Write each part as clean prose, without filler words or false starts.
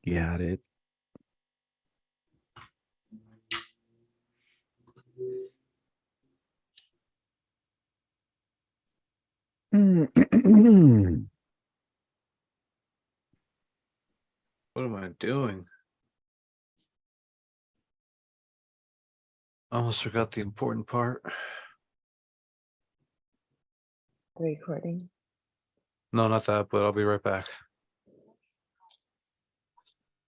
Got it. What am I doing? I almost forgot the important part. Recording. No, not that, but I'll be right back.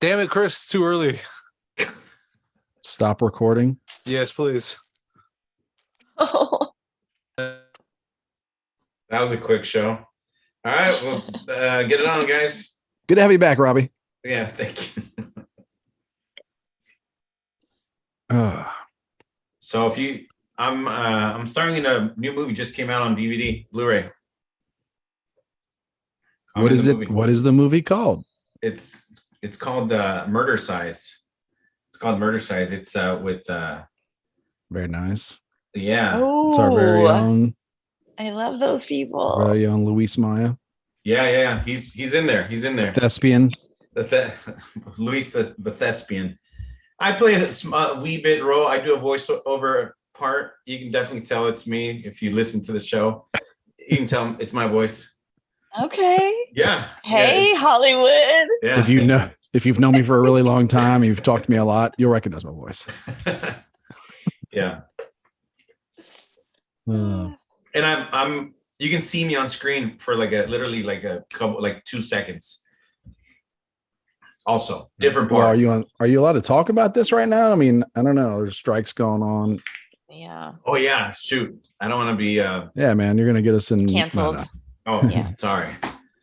Damn it, Chris, it's too early. Stop recording. Yes, please. Oh, That was a quick show. All right, well, get it on, guys. Good to have you back, Robbie. Yeah, thank you. So if you, I'm starting in a new movie. Just came out on DVD, Blu-ray. What is it? What is the movie called? It's called Murder Size. It's called Murder Size. It's with Very nice. yeah. It's our very own. I love those people. Very own Luis Maya. Yeah. He's in there. He's in there. Thespian. Luis the thespian. I play a wee bit role. I do a voiceover part. You can definitely tell it's me if you listen to the show. You can tell it's my voice. Okay. Yeah. Hey, yeah, Hollywood. yeah. If you've known me for a really long time, you've talked to me a lot, you'll recognize my voice. Yeah. Uh, And I'm you can see me on screen for literally a couple 2 seconds. Also, different part. well, are you allowed to talk about this right now? I mean, I don't know. There's strikes going on. Yeah. Oh yeah, shoot. I don't want to be Yeah, man, you're gonna get us in Canceled. no. oh Yeah. sorry.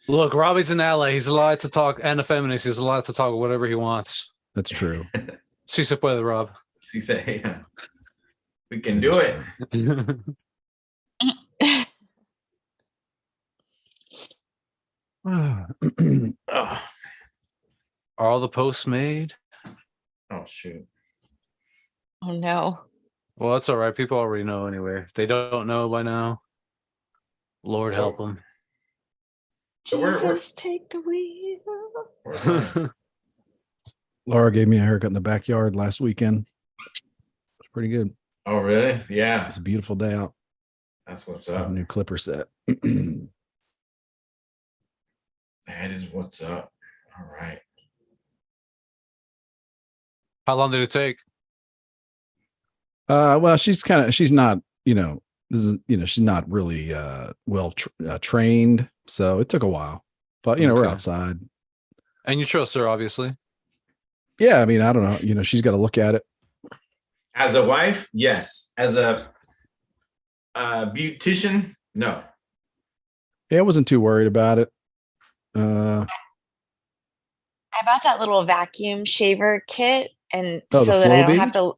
Look, Robbie's an ally. He's allowed to talk, and a feminist. He's allowed to talk whatever he wants. That's true. Si se puede, Rob. He said, yeah. We can do it. Oh, Are all the posts made? oh shoot. Oh no. Well, that's all right. People already know anyway. If they don't know by now, Lord help them. So we're Jesus, take the wheel. Laura gave me a haircut in the backyard last weekend. It's pretty good. oh really? Yeah. It's a beautiful day out. That's what's I have up. a new clipper set. That is what's up. All right. How long did it take? Well, she's not, she's not really trained. So it took a while, but we're Okay. outside. And you trust her, obviously. Yeah. I mean, I don't know, she's got to look at it. As a wife, yes. As a beautician, no. Yeah, I wasn't too worried about it. I bought that little vacuum shaver kit, and Oh, so the that I don't Flowbee? have to.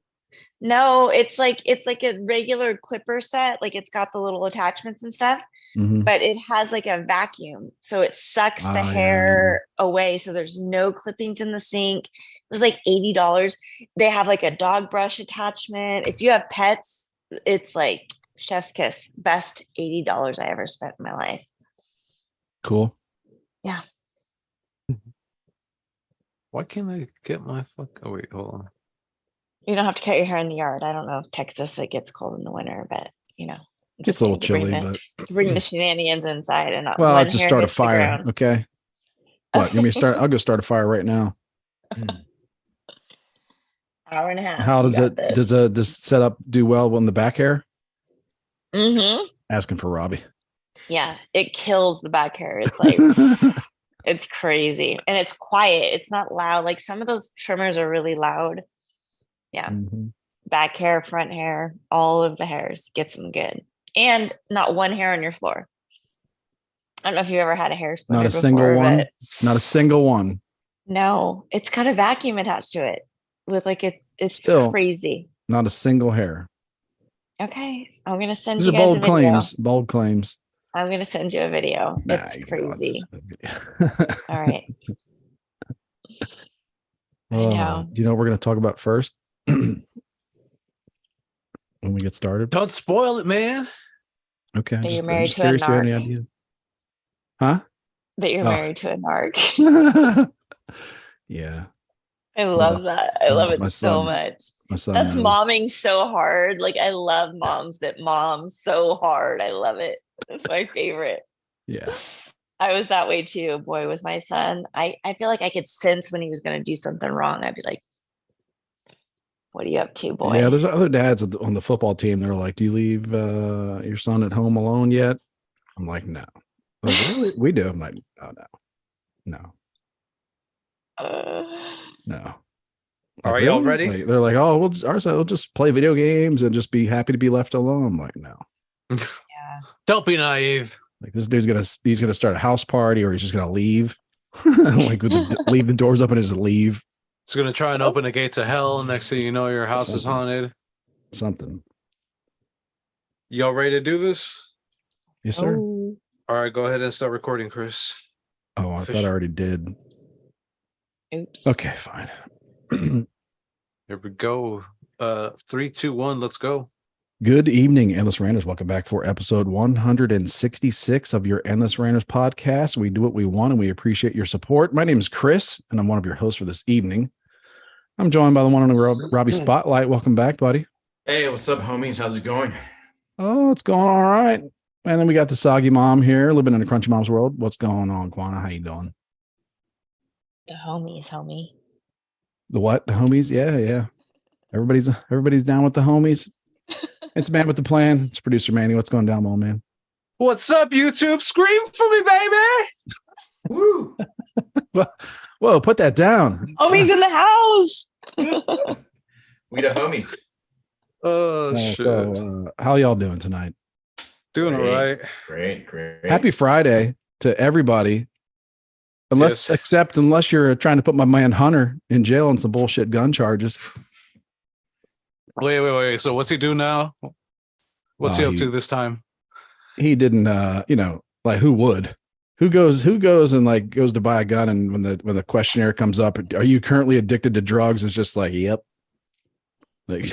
No, it's like a regular clipper set. Like it's got the little attachments and stuff, Mhm. but it has like a vacuum, so it sucks the Ah, yeah. hair away. So there's no clippings in the sink. It was like $80. They have like a dog brush attachment. If you have pets, it's like chef's kiss. Best $80 I ever spent in my life. Cool. Yeah. Why can't I get my fuck? Oh, wait, hold on. You don't have to cut your hair in the yard. I don't know if Texas it gets cold in the winter, but It's a little chilly, but bring the shenanigans inside and not well, one let's just hair start a hits the fire. ground. Okay. What? You want me to start? I'll go start a fire right now. Hour and a half. How does it, does setup do well on the back hair? Mm-hmm. Asking for Robbie. Yeah, it kills the back hair. It's like it's crazy, and it's quiet. It's not loud. Like some of those trimmers are really loud. Yeah, Mhm. back hair, front hair, all of the hairs gets them good, and not one hair on your floor. I don't know if you ever had a hair splitter Not a before, single one. but Not a single one. no, it's got a vacuum attached to it with like it's Still. crazy. Not a single hair. Okay, I'm gonna send These you are guys a bold video. claims. Bold claims. I'm gonna send you a video. Nah, It's you can watch crazy. this. All right. I know. Do you know what we're going to talk about first? When we get started? Don't spoil it, man. Okay. That you're I'm married just to a curious if you have any narc. ideas. Huh? That you're Oh. married to a narc. Yeah. I love that. I love it my so son. much. My son That's knows. momming so hard. Like I love moms that mom so hard. I love it. It's my favorite. Yeah. I was that way too. Boy, was my son. I feel like I could sense when he was going to do something wrong. I'd be like, "What are you up to, boy?" Yeah, there's other dads on the football team. They're like, "Do you leave your son at home alone yet?" I'm like, "No." Like, really? We do. I'm like, "Oh no, no." All Like, right, y'all really? ready? Like, they're like, "Oh, our son will just play video games and just be happy to be left alone." I'm like, "No." Yeah. Don't be naive. Like this dude's he's gonna start a house party or he's just gonna leave. Like leave the doors open and just leave. It's gonna try and open the gates of hell, and next thing you know, your house is Something. haunted. Something. Y'all ready to do this? Yes, sir. Oh. All right, go ahead and start recording, Chris. Oh, I thought I already did. Oops. Okay, fine. Here we go. 3, 2, 1, let's go. Good evening, Endless Ranters. Welcome back for episode 166 of your Endless Ranters podcast. We do what we want and we appreciate your support. My name is Chris, and I'm one of your hosts for this evening. I'm joined by the one and only Robbie Spotlight. Welcome back, buddy. Hey, what's up, homies? How's it going? Oh, it's going all right. And then we got the Soggy Mom here, living in the Crunchy Mom's world. What's going on, Quana? How you doing? The homies, homie. The what? The homies? Yeah. Everybody's down with the homies. It's Man with the Plan. It's producer Manny. What's going down, little man? What's up, YouTube? Scream for me, baby! Woo! Whoa, put that down. Homies in the house. We the homies. Oh, shit. So, how y'all doing tonight? Doing all right. Great. Happy Friday to everybody. Unless you're trying to put my man Hunter in jail on some bullshit gun charges. Wait. So what's he do now? What's he up to this time? He didn't like who would? Who goes and like goes to buy a gun, and when the questionnaire comes up, are you currently addicted to drugs? It's just like, yep. Like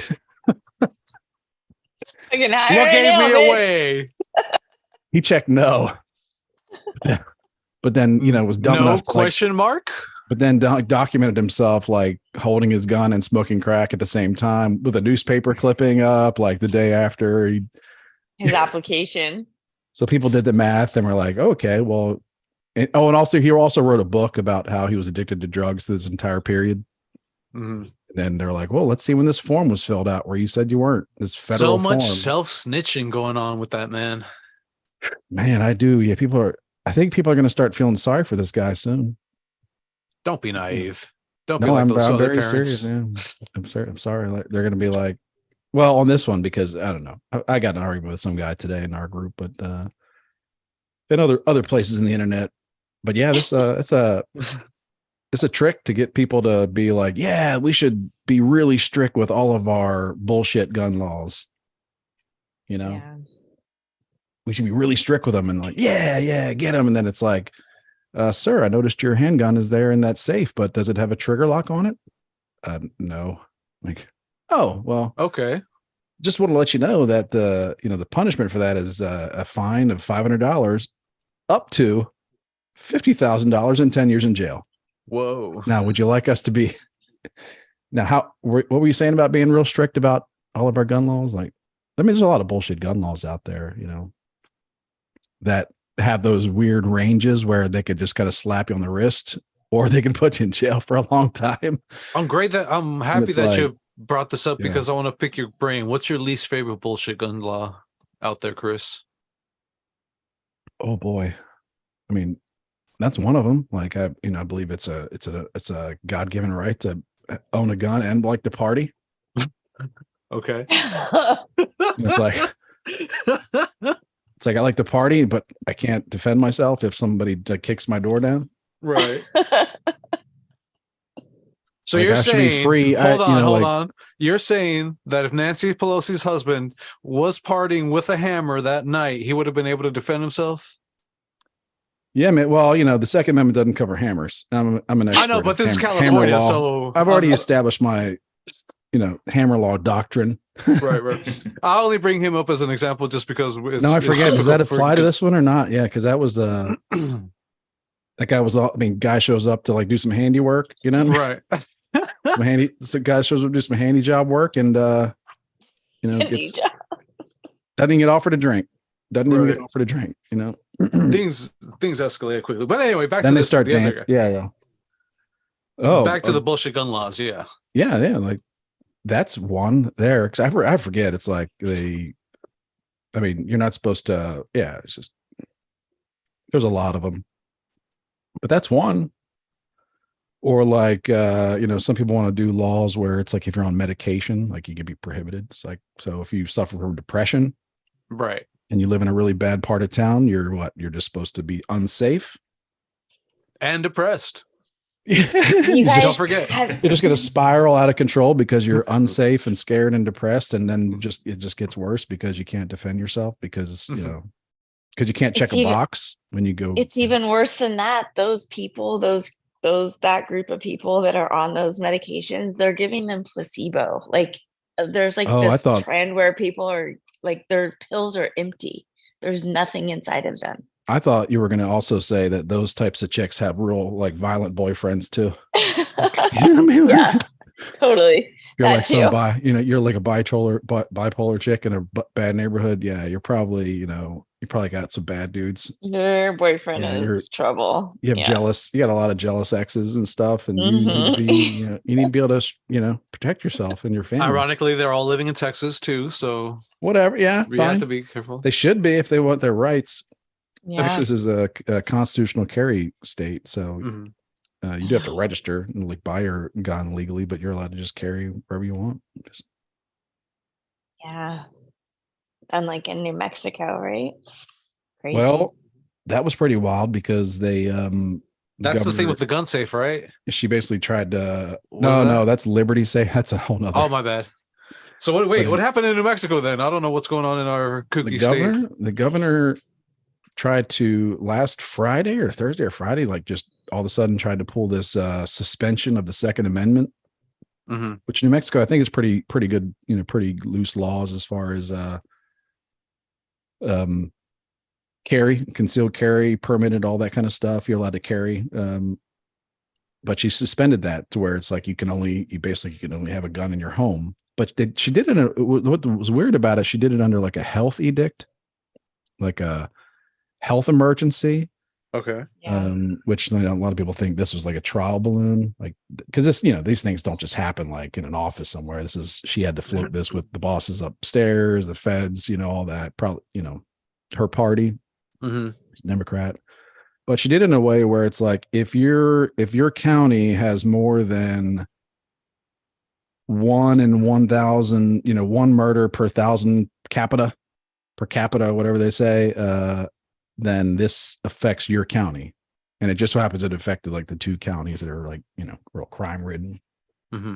Look What gave me away? He checked no. But then, was dumb No enough to, question mark? but then documented himself like holding his gun and smoking crack at the same time with a newspaper clipping up like the day after His application. So people did the math and were like, okay, well, and also he also wrote a book about how he was addicted to drugs this entire period. Mm-hmm. And then they're like, well, let's see when this form was filled out where you said you weren't. This federal So much form. self-snitching going on with that man. Man, I do. Yeah, I think people are going to start feeling sorry for this guy soon. Don't be naive. Don't be No, like I'm those other very parents. serious. Man. I'm sorry. Like, they're going to be like, well, on this one, because I don't know. I got an argument with some guy today in our group, but in other places in the internet. But yeah, it's a trick to get people to be like, yeah, we should be really strict with all of our bullshit gun laws. Yeah. We should be really strict with them and like, yeah, get them. And then it's like, sir, I noticed your handgun is there in that safe, but does it have a trigger lock on it? No. Like, oh, well, Okay. just want to let you know that the punishment for that is a fine of $500 up to $50,000 and 10 years in jail. Whoa. Now, would you like us to be now? What were you saying about being real strict about all of our gun laws? Like, I mean, there's a lot of bullshit gun laws out there, that have those weird ranges where they could just kind of slap you on the wrist or they can put you in jail for a long time. I'm happy it's that like, you brought this up yeah. because I want to pick your brain. What's your least favorite bullshit gun law out there, Chris? Oh boy. I mean, that's one of them. Like I believe it's a God-given right to own a gun and like to party. Okay. It's like I like to party, but I can't defend myself if somebody kicks my door down. Right. So Like, you're I should be saying, free. hold on. You're saying that if Nancy Pelosi's husband was partying with a hammer that night, he would have been able to defend himself? Yeah, man. Well, the Second Amendment doesn't cover hammers. I'm an expert. I know, but in this is hammer California, law. so I've already established my, hammer law doctrine. right. I only bring him up as an example just because. No, I forget. Does that apply to this one or not? Yeah, because that was That guy was all, I mean, guy shows up to like do some handiwork, you know, Right. some guy shows up to do some handy job work and, you know, Handy job. doesn't even get offered a drink. Doesn't even Right. get offered a drink, you know. Things escalated quickly. But anyway, back Then to they this, start the other dancing. guy. Yeah. Oh, Back to the bullshit gun laws. Yeah. yeah. Like that's one there. Cause I forget. It's like I mean, you're not supposed to, yeah, it's just, there's a lot of them, but that's one. Or like, you know, some people want to do laws where it's like, if you're on medication, like you could be prohibited. It's like, so if you suffer from depression Right. and you live in a really bad part of town, you're just supposed to be unsafe. And depressed. You You guys don't forget. have- you're just going to spiral out of control because you're unsafe and scared and depressed, and then it just gets worse because you can't defend yourself because you know, because you can't check It's a even- box when you go. It's even worse than that. Those people, that group of people that are on those medications, they're giving them placebo. Like there's like Oh, I this thought- trend where people are like their pills are empty. There's nothing inside of them. I thought you were going to also say that those types of chicks have real like violent boyfriends too. You know what I mean? Yeah, totally. You're that like some too. you know, you're like a bipolar chick in a bad neighborhood. Yeah, you're probably, you know, you probably got some bad dudes. Your boyfriend Yeah, you're- is trouble. You have Yeah. you got a lot of jealous exes and stuff, and you need to be, you know, you need to be able to, you know, protect yourself and your family. Ironically, they're all living in Texas too. So Whatever. Yeah, we have fine. to be careful. They should be if they want their rights. Yeah. Texas is a constitutional carry state, so Mhm. you do have to register and like buy your gun legally, but you're allowed to just carry wherever you want. Just, Yeah. And like in New Mexico, right? Crazy. well, that was pretty wild because they That's the thing with the gun safe, right? she basically tried to Was no, that? that's Liberty Safe. That's a whole nother. Oh, my bad. So what But- happened in New Mexico then? I don't know what's going on in our kooky state. The governor tried to last Friday or Thursday or Friday, like just all of a sudden tried to pull this suspension of the Second Amendment, Hmm. which New Mexico I think is pretty good, you know, pretty loose laws as far as concealed carry, permitted, all that kind of stuff. You're allowed to carry. But she suspended that to where it's like you can only have a gun in your home. But she did it. What was weird about it? She did it under like a health edict, like a health emergency. Okay. Yeah. Which you know, a lot of people think this was like a trial balloon, like because this, you know, these things don't just happen like in an office somewhere. She had to float this with the bosses upstairs, the feds, you know, all that. Probably, you know, her party, Hmm. Democrat, but she did it in a way where it's like if your county has more than 1 in 1,000, you know, one murder per 1,000 per capita, whatever they say, then this affects your county. And it just so happens it affected like the 2 counties that are like, you know, real crime ridden. Hmm.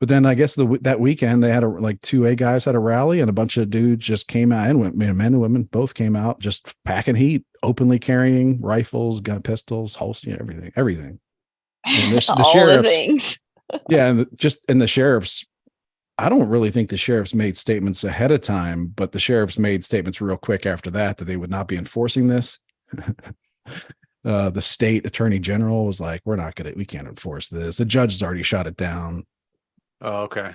But then I guess that weekend they had like 2A guys had a rally and a bunch of dudes just came out and went, men and women both came out just packing heat, openly carrying rifles, gun, pistols, holster, everything. And the All the sheriffs, things. yeah, and the sheriffs, I don't really think the sheriffs made statements ahead of time, but the sheriffs made statements real quick after that they would not be enforcing this. The state attorney general was like, we can't enforce this. The judge has already shot it down. Oh, okay.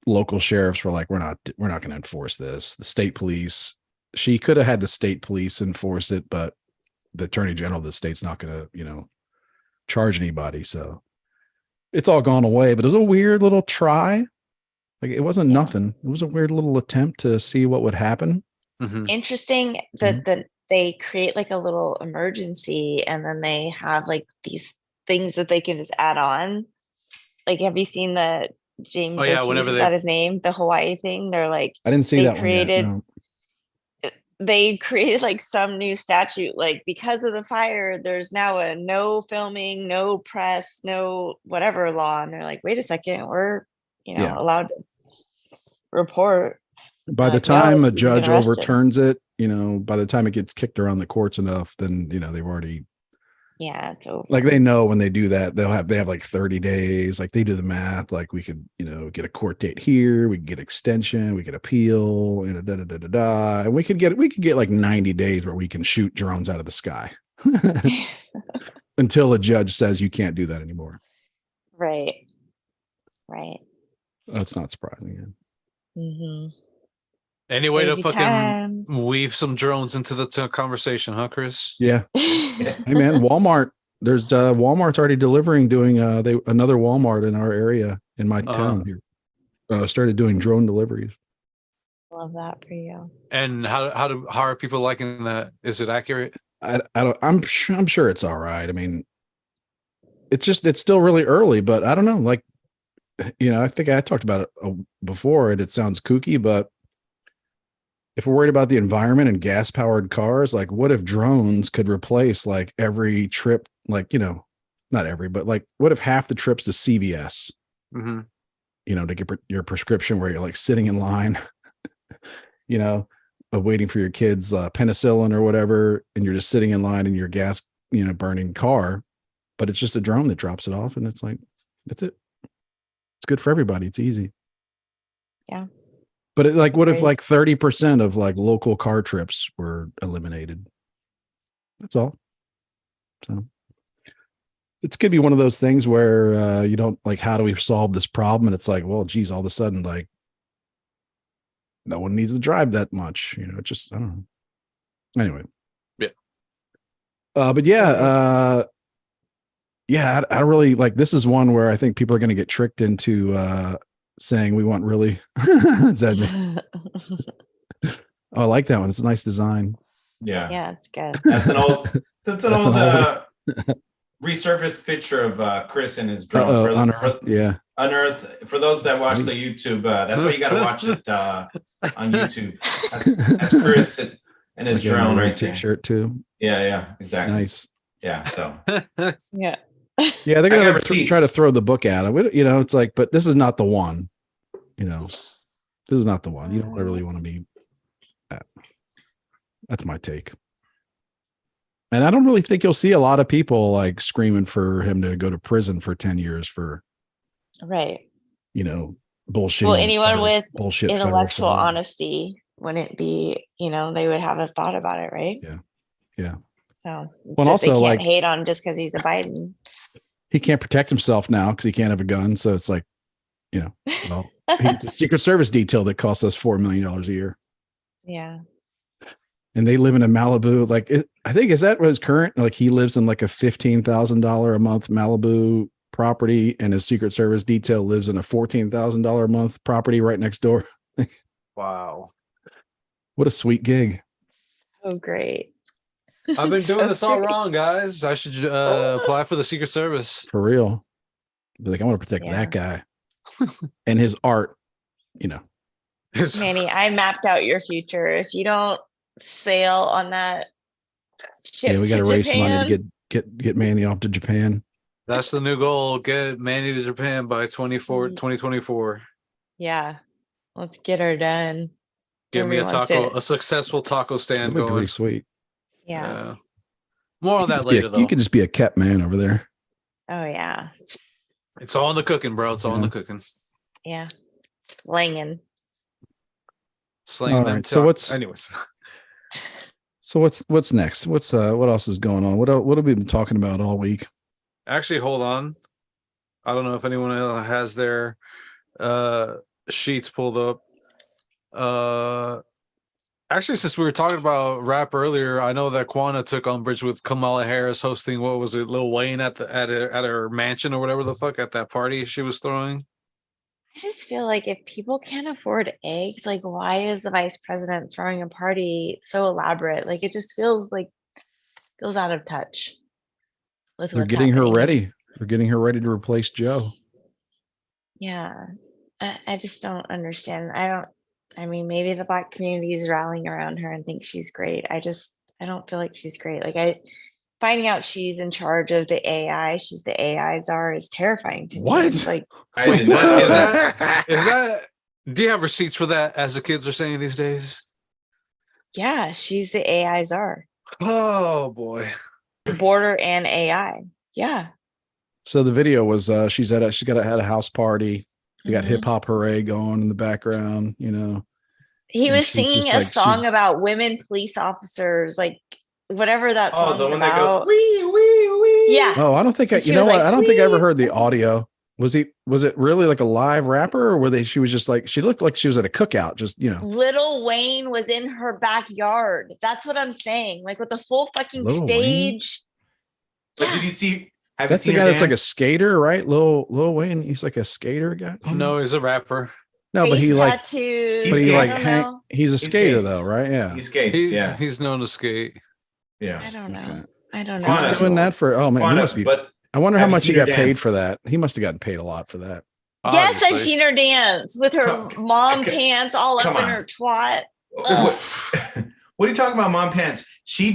Local sheriffs were like, we're not going to enforce this. The state police, she could have had the state police enforce it, but the attorney general of the state's not going to, you know, charge anybody. So it's all gone away, but it was a weird little try. Like it wasn't nothing. It was a weird little attempt to see what would happen. Hmm. Interesting that they create like a little emergency and then they have like these things that they can just add on. Like, have you seen the James? Oh, yeah, O'Keefe, whenever is they- that his name? The Hawaii thing. They're like I didn't see They that one yet. created- No. they created like some new statute. Like because of the fire, there's now a no filming, no press, no whatever law. And they're like, wait a second, we're Yeah. allowed to report. By the Like, yeah, time a let's see if we judge can arrest him. overturns it, you know, by the time it gets kicked around the courts enough, then, you know, they've already, Yeah, it's over. like they know when they do that, they have like 30 days, like they do the math, like we could, you know, get a court date here, we could get extension, we could appeal, you know, and we could get like 90 days where we can shoot drones out of the sky. until a judge says you can't do that anymore. Right. That's not surprising. Mm-hmm. Any way to Crazy fucking times. weave some drones into the conversation, huh, Chris? Yeah. Hey man, Walmart. There's Walmart's already doing another Walmart in our area in my town here. Started doing drone deliveries. Love that for you. And how are people liking that? Is it accurate? I'm sure it's all right. I mean, it's still really early, but I don't know. Like, I think I talked about it before, and it sounds kooky, but if we're worried about the environment and gas powered cars, like, what if drones could replace like every trip? Like, not every, but like, what if half the trips to CVS? Mm-hmm. To get your prescription, where you're like sitting in line, waiting for your kids' penicillin or whatever, and you're just sitting in line in your gas, burning car, but it's just a drone that drops it off, and it's like, that's it. It's good for everybody. It's easy. Yeah. But what if like 30% of like local car trips were eliminated? That's all. So it's could be one of those things where you don't like, how do we solve this problem? And it's like, well, geez, all of a sudden, like, no one needs to drive that much. Just, I don't know. Anyway. Yeah. But yeah, I don't really like, this is one where I think people are going to get tricked into saying we want really. Is that me? Oh, I like that one. It's a nice design. Yeah. Yeah, it's good. That's an old resurfaced picture of Chris and his drone. Unearth. For those that watch the YouTube, that's why you got to watch it on YouTube. That's Chris and his drone right there. T-shirt too. Yeah, exactly. Nice. Yeah. So. Yeah. Yeah, they're gonna try to throw the book at him. It's like, but this is not the one. This is not the one. You don't really want to be. That's my take. And I don't really think you'll see a lot of people like screaming for him to go to prison for 10 years for, right. Bullshit. Well, anyone with bullshit intellectual honesty wouldn't be, they would have a thought about it, right? Yeah. So, well, also they like hate on just because he's a Biden. He can't protect himself now because he can't have a gun. So it's like, well, it's a Secret Service detail that costs us $4 million a year. Yeah. And they live in a Malibu. Like, I think, is that what his current? Like, he lives in like a $15,000 a month Malibu property, and his Secret Service detail lives in a $14,000 a month property right next door. Wow. What a sweet gig. Oh, great. I've been doing this all wrong, guys. I should apply for the Secret Service. For real. Be like, I want to protect that guy and his art, Manny, I mapped out your future. If you don't sail on that ship, we got to raise some money to get Manny off to Japan. That's the new goal. Get Manny to Japan by 2024. Yeah. Let's get her done. Give me a successful taco stand going. Pretty sweet. Yeah. More on that later, though. You could just be a kept man over there. Oh, yeah. It's all in the cooking, bro. It's all in the cooking. Yeah. Slanging them. Right, so anyways. So what's next? What else is going on? What have we been talking about all week? Actually, hold on. I don't know if anyone else has their sheets pulled up. Actually, since we were talking about rap earlier, I know that Quana took umbrage with Kamala Harris hosting, what was it, Lil Wayne at her mansion or whatever the fuck, at that party she was throwing. I just feel like if people can't afford eggs, like, why is the vice president throwing a party so elaborate? Like, it just feels out of touch with They're what's getting happening. her ready. They're getting her ready to replace Joe. Yeah. I just don't understand. I mean, maybe the Black community is rallying around her and think she's great. I don't feel like she's great. Like, finding out she's in charge of the AI, she's the AI czar, is terrifying to me. What? It's like, I did not know Is that. that do you have receipts for that, as the kids are saying these days? yeah, she's the AI czar. Oh boy. Border and AI. Yeah. So the video was she's had a house party. They got Mhm. hip hop hooray going in the background, He And was she's singing just a like, song she's- about women police officers, like whatever that Oh, song's the one that about. goes wee wee wee. Yeah. Oh, I don't think And she you know was what? like, I don't think I ever "Wee." heard the audio. Was it really like a live rapper, or she was just like, she looked like she was at a cookout, just Little Wayne was in her backyard. That's what I'm saying. Like with the full fucking Lil Wayne? stage. But Yeah. did you see? Have That's you the seen guy her that's like a dance? skater, right? Lil Wayne. He's like a skater guy. No, he's a rapper. No, but Face he like, tattoos. but he He's like, I don't know. he's a He skater skates. though, right? Yeah. He skates. Yeah, He's known to skate. I yeah. don't know. Okay. I don't know. Quanah. He's doing that for. Oh man, he Quanah, must be. But I wonder how have you much he seen her got paid dance? for that. He must have gotten paid a lot for that. Yes, I've Obviously. seen her dance with her mom Okay. pants all up Come in on. her twat. What are you talking about, mom pants? She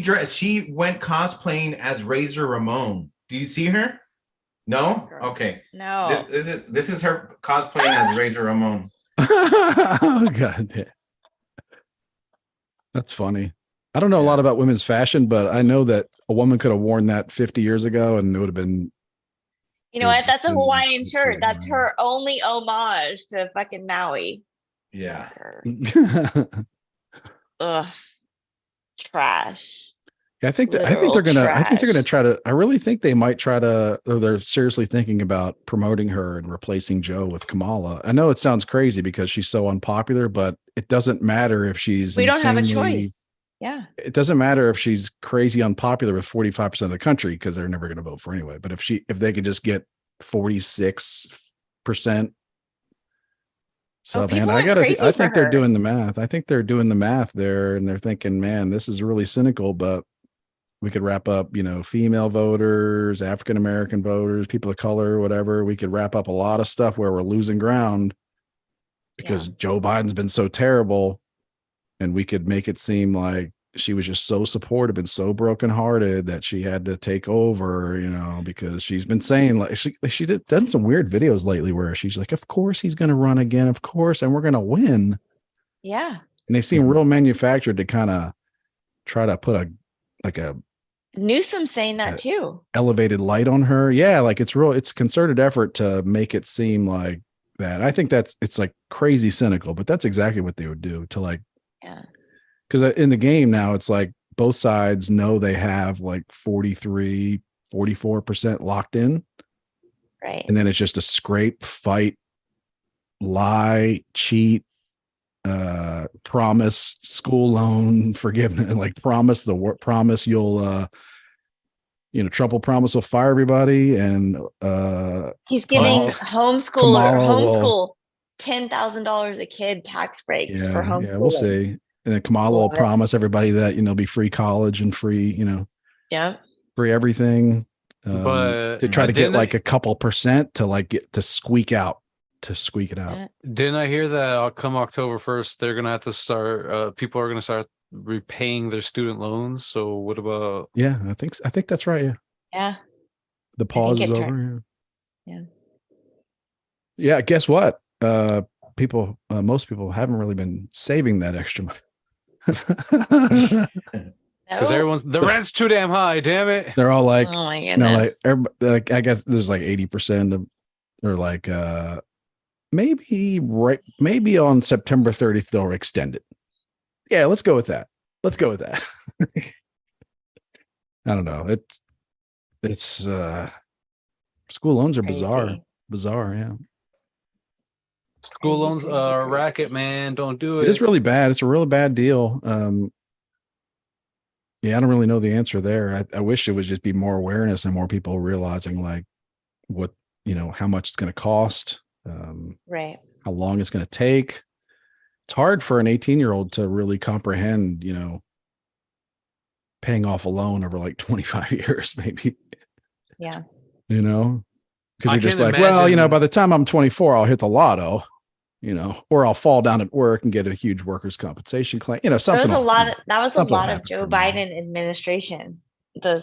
went cosplaying as Razor Ramon. Do you see her? No. Girl. Okay. No. This is her cosplaying as Razor Ramon. Oh god, yeah. That's funny. I don't know a lot about women's fashion, but I know that a woman could have worn that 50 years ago and it would have been. You know what? That's a Mm, Hawaiian shirt. mm, That's her only homage to fucking Maui. Yeah. Ugh. Trash. I think Literal they're gonna trash. try to. I really think they might try to. Or they're seriously thinking about promoting her and replacing Joe with Kamala. I know it sounds crazy because she's so unpopular, but it doesn't matter if she's. We don't have a insanely- choice. Yeah. It doesn't matter if she's crazy unpopular with 45% of the country because they're never going to vote for anyway. But if they could just get 46%. So people man, went crazy I for think they're her. doing the math. I think they're doing the math there and they're thinking, man, this is really cynical, but we could wrap up, female voters, African-American voters, people of color, whatever. We could wrap up a lot of stuff where we're losing ground because Joe Biden's been so terrible. And we could make it seem like she was just so supportive and so brokenhearted that she had to take over, because she's been saying like she done some weird videos lately where she's like, of course he's going to run again, of course, and we're going to win. Yeah. And they seem real manufactured to kind of try to put a Newsom saying that too. elevated light on her. Yeah, like it's a concerted effort to make it seem like that. I think it's like crazy cynical, but that's exactly what they would do to like. Yeah. Because in the game now, it's like both sides know they have like 43, 44% locked in. Right. And then it's just a scrape, fight, lie, cheat, promise school loan forgiveness, like promise you'll, Trump will promise will fire everybody. And he's giving Kamala homeschool $10,000 a kid tax breaks for homeschooling. Yeah, we'll see. And then Kamala will promise everybody that, be free college and free, free everything. But to try to get like a couple percent to like get to squeak it out. Didn't I hear that come October 1st, they're going to have to start, people are going to start repaying their student loans. So what about? Yeah, I think that's right. Yeah. Yeah. The pause is over. Yeah. Yeah. Guess what? Most people haven't really been saving that extra money. Because the rent's too damn high, damn it. They're all like, oh my goodness. like I guess there's like 80% of, or like maybe on September 30th they'll extend it. Yeah, let's go with that. I don't know. It's school loans are bizarre, yeah. School loans are a racket, man. Don't do it. It is really bad. It's a really bad deal. Yeah, I don't really know the answer there. I wish it would just be more awareness and more people realizing like what, how much it's going to cost, right. how long it's going to take. It's hard for an 18-year-old to really comprehend, paying off a loan over like 25 years, maybe. Yeah. Because I you're just can like, well, imagine- by the time I'm 24, I'll hit the lotto, or I'll fall down at work and get a huge workers' compensation claim. Something. That was a something will lot of happen Joe for me. Biden administration. The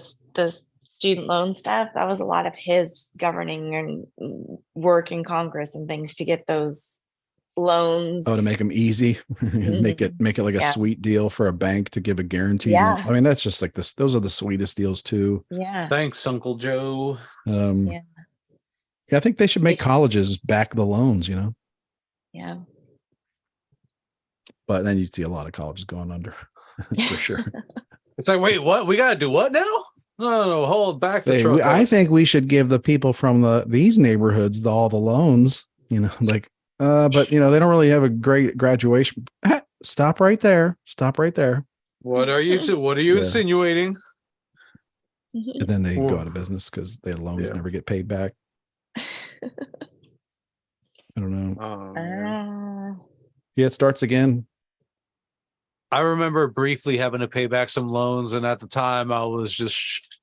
student loan stuff, that was a lot of his governing and work in Congress and things to get those loans. Oh, to make them easy, make it like a sweet deal for a bank to give a guarantee. Yeah. I mean, that's just like this. Those are the sweetest deals too. Yeah. Thanks, Uncle Joe. Yeah, I think they should make colleges back the loans, Yeah. But then you'd see a lot of colleges going under for sure. It's like, wait, what? We got to do what now? No, hold back the Hey, truck. I up. think we should give the people from these neighborhoods all the loans. Like, but they don't really have a great graduation. Stop right there. Stop right there. What are you Yeah. insinuating? And then they go Whoa. out of business because their loans Yeah. never get paid back. I don't know. Oh, man. Yeah, it starts again. I remember briefly having to pay back some loans, and at the time I was just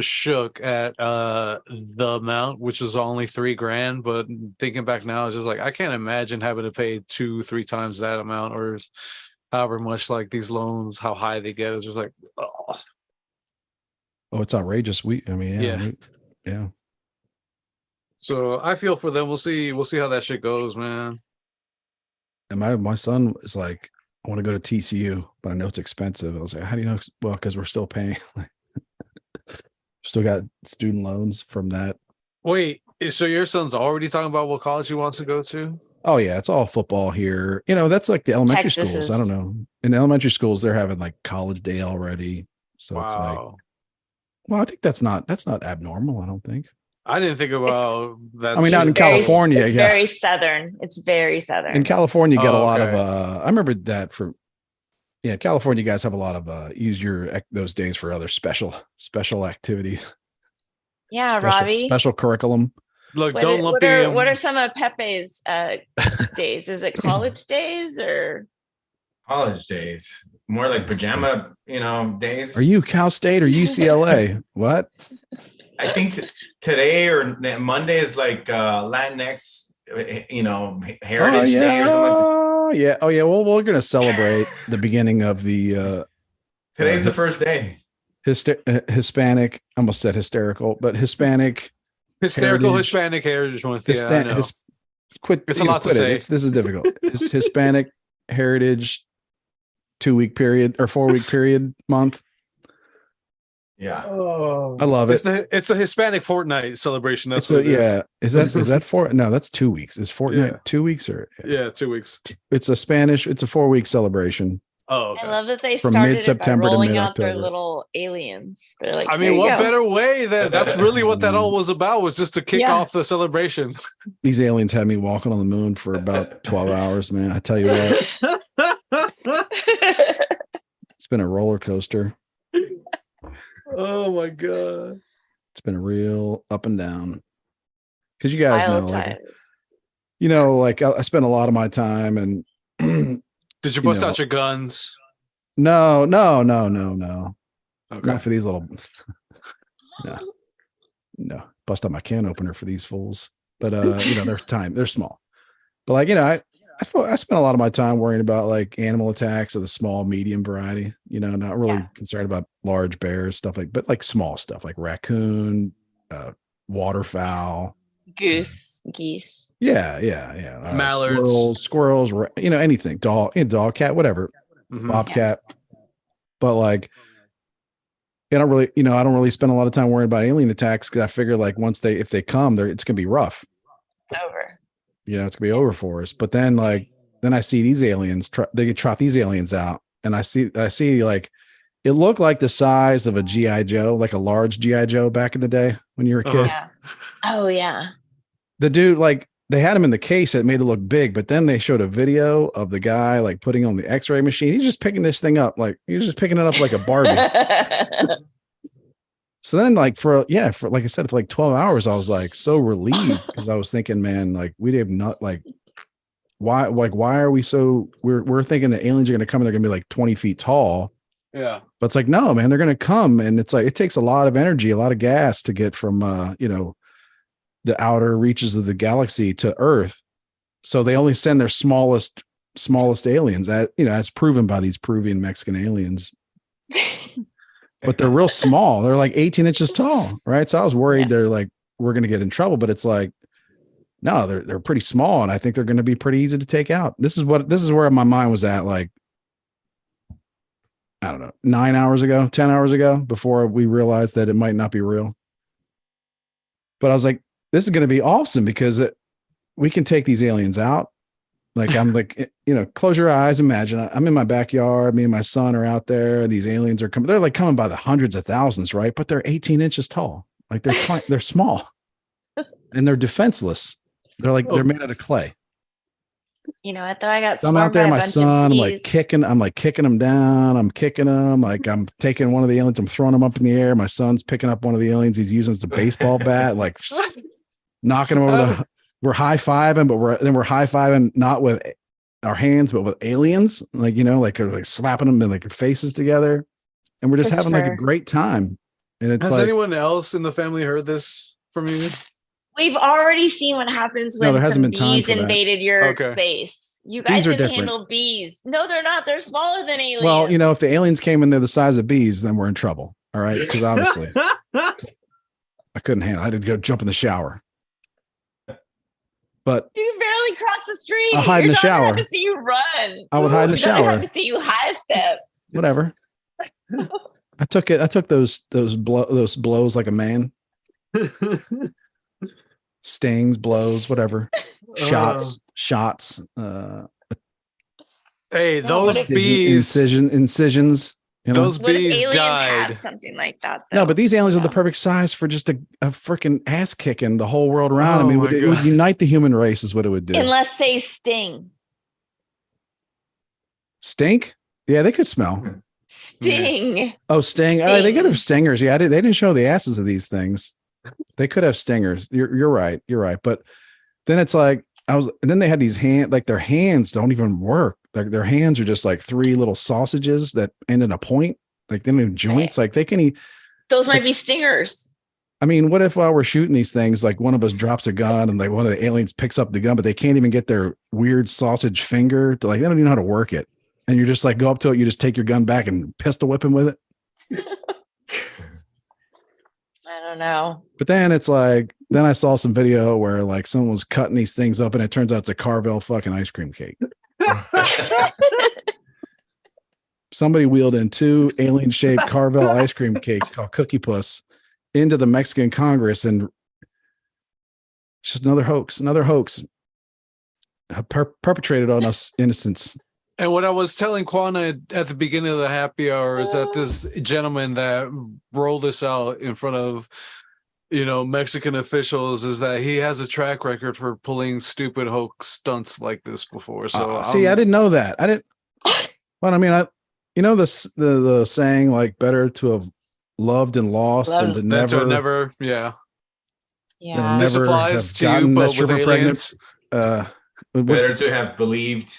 shook at the amount, which was only $3,000. But thinking back now, it's just like I can't imagine having to pay 2-3 times that amount, or however much like these loans, how high they get. It's just like, oh. Oh, it's outrageous. Yeah. So I feel for them. We'll see how that shit goes, man. And my son is like, I want to go to TCU, but I know it's expensive. I was like, how do you know? Well, because we're still paying. Still got student loans from that. Wait, so your son's already talking about what college he wants to go to? Oh yeah, it's all football here. That's like the elementary Texas schools. is- I don't know. In elementary schools, they're having like college day already. So it's like, Wow. well, I think that's not abnormal. I don't think. I didn't think about that. I mean, not in It's very- California, It's yeah. very southern. It's very southern. In California, you get a lot of. Okay. I remember that from. Yeah, California, you guys have a lot of use those days for other special activity. Yeah, Robbie. Special curriculum. Look, What, don't are, lump what, me are, in. what are some of Pepe's days? Is it college days or? College days, more like pajama, days. Are you Cal State or UCLA? What? I think today or Monday is like Latinx, Heritage Day or something like that. Yeah. Oh yeah. Well, we're gonna celebrate the beginning of the Today's the first day. Hispanic. I almost said hysterical, but Hispanic. Hysterical Heritage- Hispanic Heritage Month. Yeah, I know. Quit. It's a lot to quit it. say. This is difficult. It's Hispanic Heritage 2-week period or 4-week period month. Yeah. Oh, I love it. It's a Hispanic Fortnite celebration. That's It's what it is. yeah. Is that four? No, that's 2 weeks. Is Fortnite Yeah. 2 weeks or? Yeah, 2 weeks. It's a 4-week celebration. Oh, okay. I love that they From started it by mid-September to rolling out their mid-October. little aliens. They're like, I "Here mean, you what go." better way that's really what that all was about, was just to kick Yeah. off the celebration. These aliens had me walking on the moon for about 12 hours, man. I tell you what, it's been a roller coaster. Oh my god. It's been a real up and down. Because you guys know, Wild like, times. I spend a lot of my time and Did you bust out your guns? no. Okay. Not for these little no. Bust out my can opener for these fools. But they're small. But I spent a lot of my time worrying about like animal attacks of the small, medium variety, not really Yeah. concerned about large bears, stuff but like small stuff like raccoon, waterfowl. Geese. Yeah. Mallards. Squirrels, anything, dog, cat, whatever, Mhm. bobcat. But like, I don't really spend a lot of time worrying about alien attacks because I figure like if they come, it's gonna be rough. It's over. It's gonna be over for us. But then I see these aliens, they trot these aliens out, and I see like it looked like the size of a GI Joe, like a large GI Joe back in the day when you were a kid. Yeah. Oh yeah. The dude, like, they had him in the case that made it look big, but then they showed a video of the guy like putting on the X-ray machine. He's just picking this thing up, like he's just picking it up like a Barbie. So then, like, for like I said, for like 12 hours, I was like so relieved because I was thinking, man, like we have not like why are we so we're thinking that aliens are gonna come and they're gonna be like 20 feet tall. Yeah. But it's like, no, man, they're gonna come, and it's like it takes a lot of energy, a lot of gas to get from the outer reaches of the galaxy to Earth. So they only send their smallest aliens, as proven by these Peruvian Mexican aliens. But they're real small. They're like 18 inches tall, right? So I was worried they're like, we're going to get in trouble, but it's like, no, they're pretty small, and I think they're going to be pretty easy to take out. This is where my mind was at, like, I don't know, 10 hours ago, before we realized that it might not be real. But I was like, this is going to be awesome because we can take these aliens out. Like I'm like, close your eyes. Imagine I'm in my backyard. Me and my son are out there, and these aliens are coming. They're like coming by the hundreds of thousands, right? But they're 18 inches tall. Like they're small, and they're defenseless. They're like they're made out of clay. You know what though? I got So I'm out swarmed by there, a my bunch son. of I'm bees. like kicking them down. I'm kicking them. Like I'm taking one of the aliens. I'm throwing them up in the air. My son's picking up one of the aliens. He's using it as a baseball bat, like knocking him over the. We're high fiving, but we're high fiving not with our hands, but with aliens. Like like slapping them in like their faces together, and we're just having like a great time. And it's Has like, anyone else in the family heard this from you? We've already seen what happens No, when there hasn't some been time bees for that. invaded your Okay. space. You Bees guys are didn't different. handle bees. No, they're not. They're smaller than aliens. well, if the aliens came and they're the size of bees, then we're in trouble. All right, because obviously I couldn't handle. I had to go jump in the shower. But you can barely cross the street. I'll hide in Your the daughter shower. had to see you run. I would hide in the Your daughter shower. had to see you high step. Whatever. I took those blows like a man. Stings, blows, whatever. Shots. Hey, No, those what if- bees, Incisions. those What if bees aliens died. have something like that? Though? No, but these aliens are the Yeah. perfect size for just a freaking ass kicking the whole world around. I Oh mean, my it would God. unite the human race, is what it would do. Unless they sting. Stink? Yeah, they could smell. Sting. Oh, sting. Oh, they could have Sting. stingers. Yeah, they didn't show the asses of these things. They could have stingers. You're right. You're right. But then it's like and then they had these like their hands don't even work. Their hands are just like three little sausages that end in a point. Like they don't have joints. Like they can eat. Those might be stingers. I mean, what if while we're shooting these things, like one of us drops a gun and like one of the aliens picks up the gun, but they can't even get their weird sausage finger to they don't even know how to work it. And you're just like, go up to it, you just take your gun back and pistol whip him with it. I don't know. But then it's like, then I saw some video where like someone was cutting these things up and it turns out it's a Carvel fucking ice cream cake. Somebody wheeled in 2 alien shaped Carvel ice cream cakes called Cookie Puss into the Mexican Congress. And it's just another hoax perpetrated on us innocents. And what I was telling Quana at the beginning of the happy hour is that this gentleman that rolled this out in front of, Mexican officials is that he has a track record for pulling stupid hoax stunts like this before. So I didn't know that. I didn't. Well, I mean, the saying like better to have loved and lost than to never. Yeah. Yeah. This never applies have to gotten you, that but with stripper aliens. Better to have believed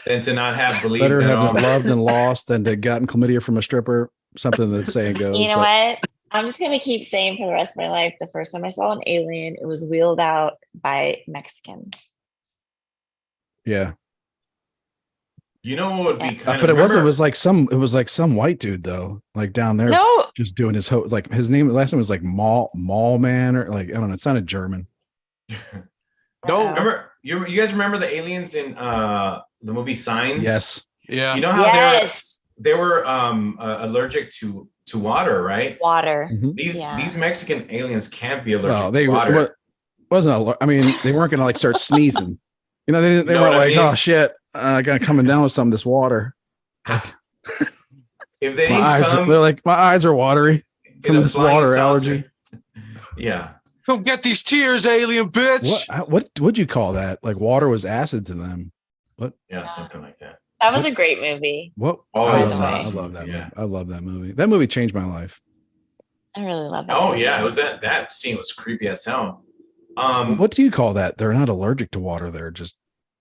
than to not have believed Better at have all. loved and lost than to gotten chlamydia from a stripper. Something that saying goes. You know what? I'm just going to keep saying for the rest of my life, the first time I saw an alien, it was wheeled out by Mexicans. Yeah. You know what would be kind of. But it wasn't. It was like some white dude though, like down there, No, just doing his like his last name was like Mall Man or like I don't know. It sounded German. No. Remember you guys remember the aliens in the movie Signs? Yes. Yeah. You know how yes, they were allergic to water, right? water. Mhm. These Mexican aliens can't be allergic Well, they to water. wasn't. I mean, they weren't gonna like start sneezing. They didn't. They Know weren't what I like, mean? oh shit, I got coming down with some of this water. If they My didn't eyes, come they're like my eyes are watery in from a this flying water saucer- allergy. Yeah. Come get these tears, alien bitch. What would you call that? Like water was acid to them. Yeah, something like that. That was a great movie. What? Oh, I that's love that. yeah. Movie. I love that movie. That movie changed my life. I really love that. Oh movie. yeah, it was that scene was creepy as hell. What do you call that? They're not allergic to water. They're just.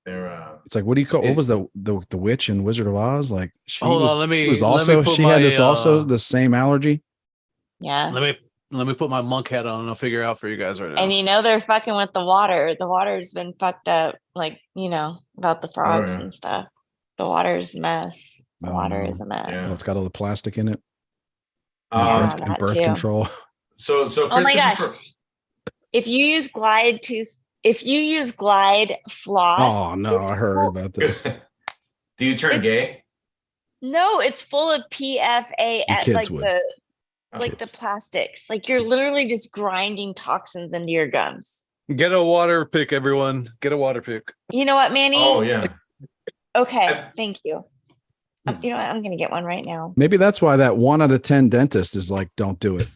They're It's like, what do you call? What was the witch in Wizard of Oz? Like, she Hold was, on, let me- she was let me also put she had this my, also the same allergy. Yeah. Let me put my monk hat on and I'll figure it out for you guys right now. And they're fucking with the water. The water's been fucked up, like, about the frogs yeah. and stuff. The water's a mess. The Oh, water no. is a mess. Yeah. Well, it's got all the plastic in it. Yeah, and that birth too. control. so Oh my gosh. Christopher- If you use Glide floss. Oh no, it's I heard full- about this. Do you turn It's- gay? No, it's full of PFA at kids like would. the plastics. Like you're literally just grinding toxins into your gums. Get a water pick, everyone. Get a water pick. You know what, Manny? Oh yeah. Okay, thank you. You know what? I'm gonna get one right now. Maybe that's why that 1 out of 10 dentist is like, don't do it.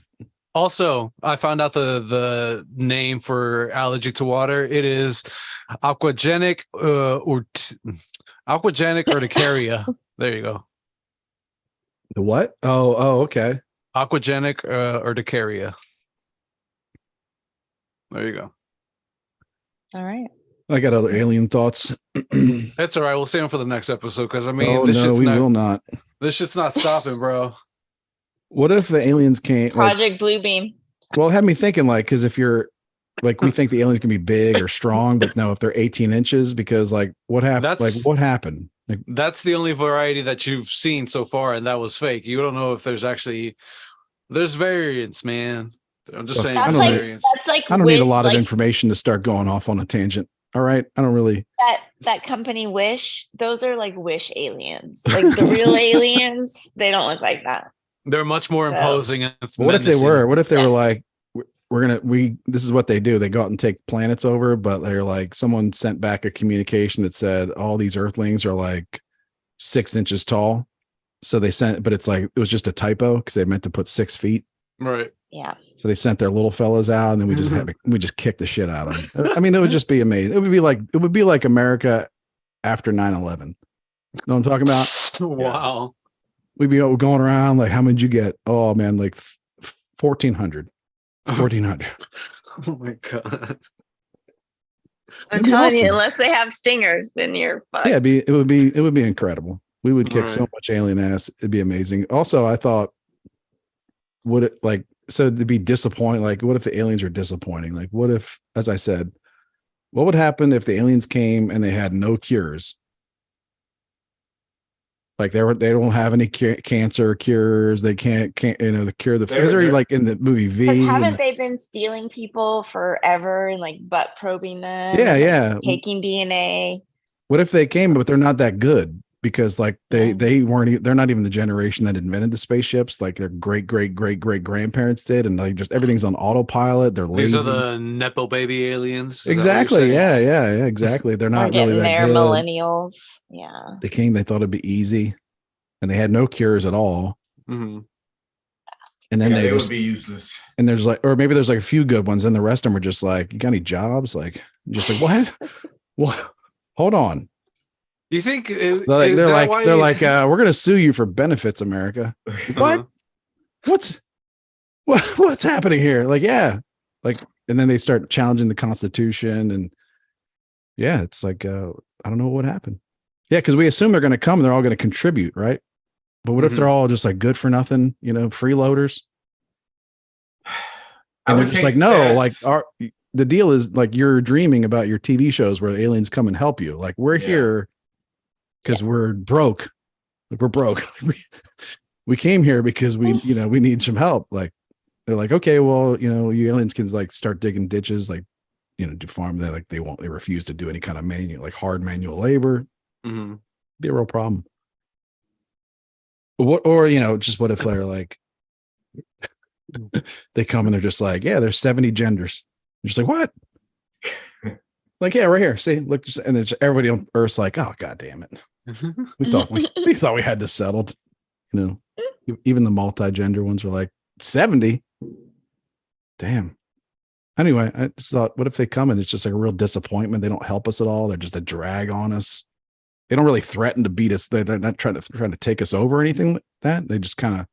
Also, I found out the name for allergy to water. It is aquagenic aquagenic urticaria. There you go. The what? Oh, okay. Aquagenic urticaria. There you go. All right. I got other alien thoughts. That's all right. We'll save them for the next episode because I mean, Oh this no, shit's we not will not. this shit's not stopping, bro. What if the aliens came? Like, Project Bluebeam. well, it had me thinking like, because if you're like, we think the aliens can be big or strong, but no, if they're 18 inches, because like, what happened? Like, That's- what happened? Like, That's the only variety that you've seen so far, and that was fake. You don't know if there's variants, man. I'm just Well, saying I That's don't there's like know. variants. that's like I don't need a Wish- lot of like information to start going off on a tangent. All right, I don't really. that company Wish. Those are like Wish aliens. Like the real aliens, they don't look like that. They're much more So- imposing. And What if they menacing. were? What if they were Yeah. like, this is what they do. They go out and take planets over, but they're like, someone sent back a communication that said all these Earthlings are like 6 inches tall. So they sent, but it's like, it was just a typo because they meant to put 6 feet. Right. Yeah. So they sent their little fellas out, and then we just kicked the shit out of them. I mean, it would just be amazing. It would be like America after 9/11. Know what I'm talking about? Wow. We'd be going around like, how many did you get? Oh man, like 1,400. 1,400. Oh my god. I'm It'd be telling you, awesome. unless they have stingers, then you're fucked. Yeah, it would be incredible. We would kick so Right. much alien ass. It'd be amazing. Also, I thought, would it like so to be disappointing? Like, what if the aliens are disappointing? Like, what if, as I said, what would happen if the aliens came and they had no cures? Like they don't have any cancer cures. They can't the cure the. They're- Is there they're- like in the movie V? Because and- haven't they been stealing people forever and like butt probing them? Yeah, and, like, yeah. taking DNA. What if they came, but they're not that good because like Yeah. they're not even the generation that invented the spaceships. Like their great grandparents did, and like just everything's on autopilot. They're lazy. These are the Nepo baby aliens. Is that what you're Exactly. saying? Yeah, exactly. They're We're not getting really that there, good. millennials. Yeah. They came, they thought it'd be easy, and they had no cures at all. Mhm. And then Yeah, they they would just, be useless. and there's like, or maybe there's like a few good ones, and the rest of them are just like, you got any jobs? Like, just like what? What? Hold on. You think They're like, we're gonna sue you for benefits, America. What? What's happening here? Like, yeah, like, and then they start challenging the Constitution, and yeah, it's like, I don't know what happened. Yeah, because we assume they're going to come, and they're all going to contribute, right? But what if they're all just like good for nothing, freeloaders? And they're just like, no, like the deal is like you're dreaming about your TV shows where aliens come and help you. Like we're here because we're broke. Like we're broke. we came here because we need some help. Like they're like, okay, well, you aliens can like start digging ditches, like, do farm. They refuse to do any kind of hard manual labor. Mhm. Be a real problem. What, or, just what if they're like, they come and they're just like, yeah, there's 70 genders. You're just like, what? Like, yeah, right here. See, look, and then everybody on Earth's like, oh, God damn it. We thought we had this settled. Even the multi-gender ones were like 70. Damn. Anyway, I just thought, what if they come and it's just like a real disappointment? They don't help us at all. They're just a drag on us. They don't really threaten to beat us. They're not trying to take us over or anything like that. They just kind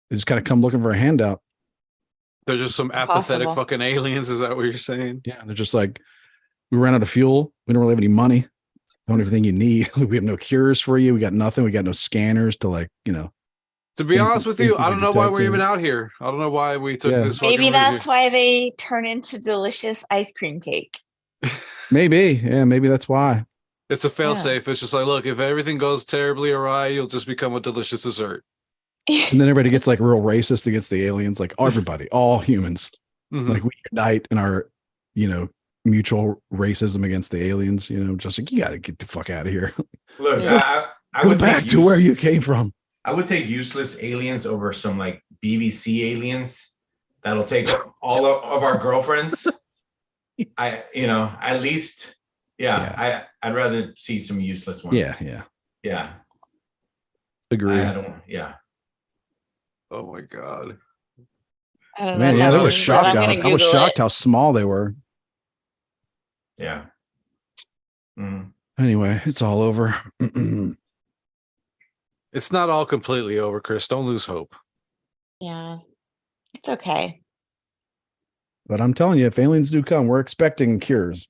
of come looking for a handout. They're just some It's apathetic possible. fucking aliens. Is that what you're saying? Yeah, they're just like, we ran out of fuel. We don't really have any money. Don't have everything you need. We have no cures for you. We got nothing. We got no scanners to To be honest with you, I don't know why we're detective. even out here. I don't know why we took Yeah. this. fucking Maybe route that's here. why they turn into delicious ice cream cake. Maybe. Yeah, maybe that's why. It's a failsafe. It's just like, look, if everything goes terribly awry, you'll just become a delicious dessert. And then everybody gets like real racist against the aliens, like everybody, all humans. Mhm. Like we unite in our, mutual racism against the aliens, just like, you got to get the fuck out of here. Look, Yeah. I Go would back take to where you came from. I would take useless aliens over some like BBC aliens that'll take all of our girlfriends. at least, I'd rather see some useless ones. Yeah. Agree. Agree. I don't. Yeah. Oh my god. I don't know. Man, yeah, that that was means, but shocked. I'm gonna I was Google shocked it. how small they were. Yeah. Mm. Anyway, it's all over. It's not all completely over, Chris. Don't lose hope. Yeah, it's okay. But I'm telling you, if aliens do come, we're expecting cures.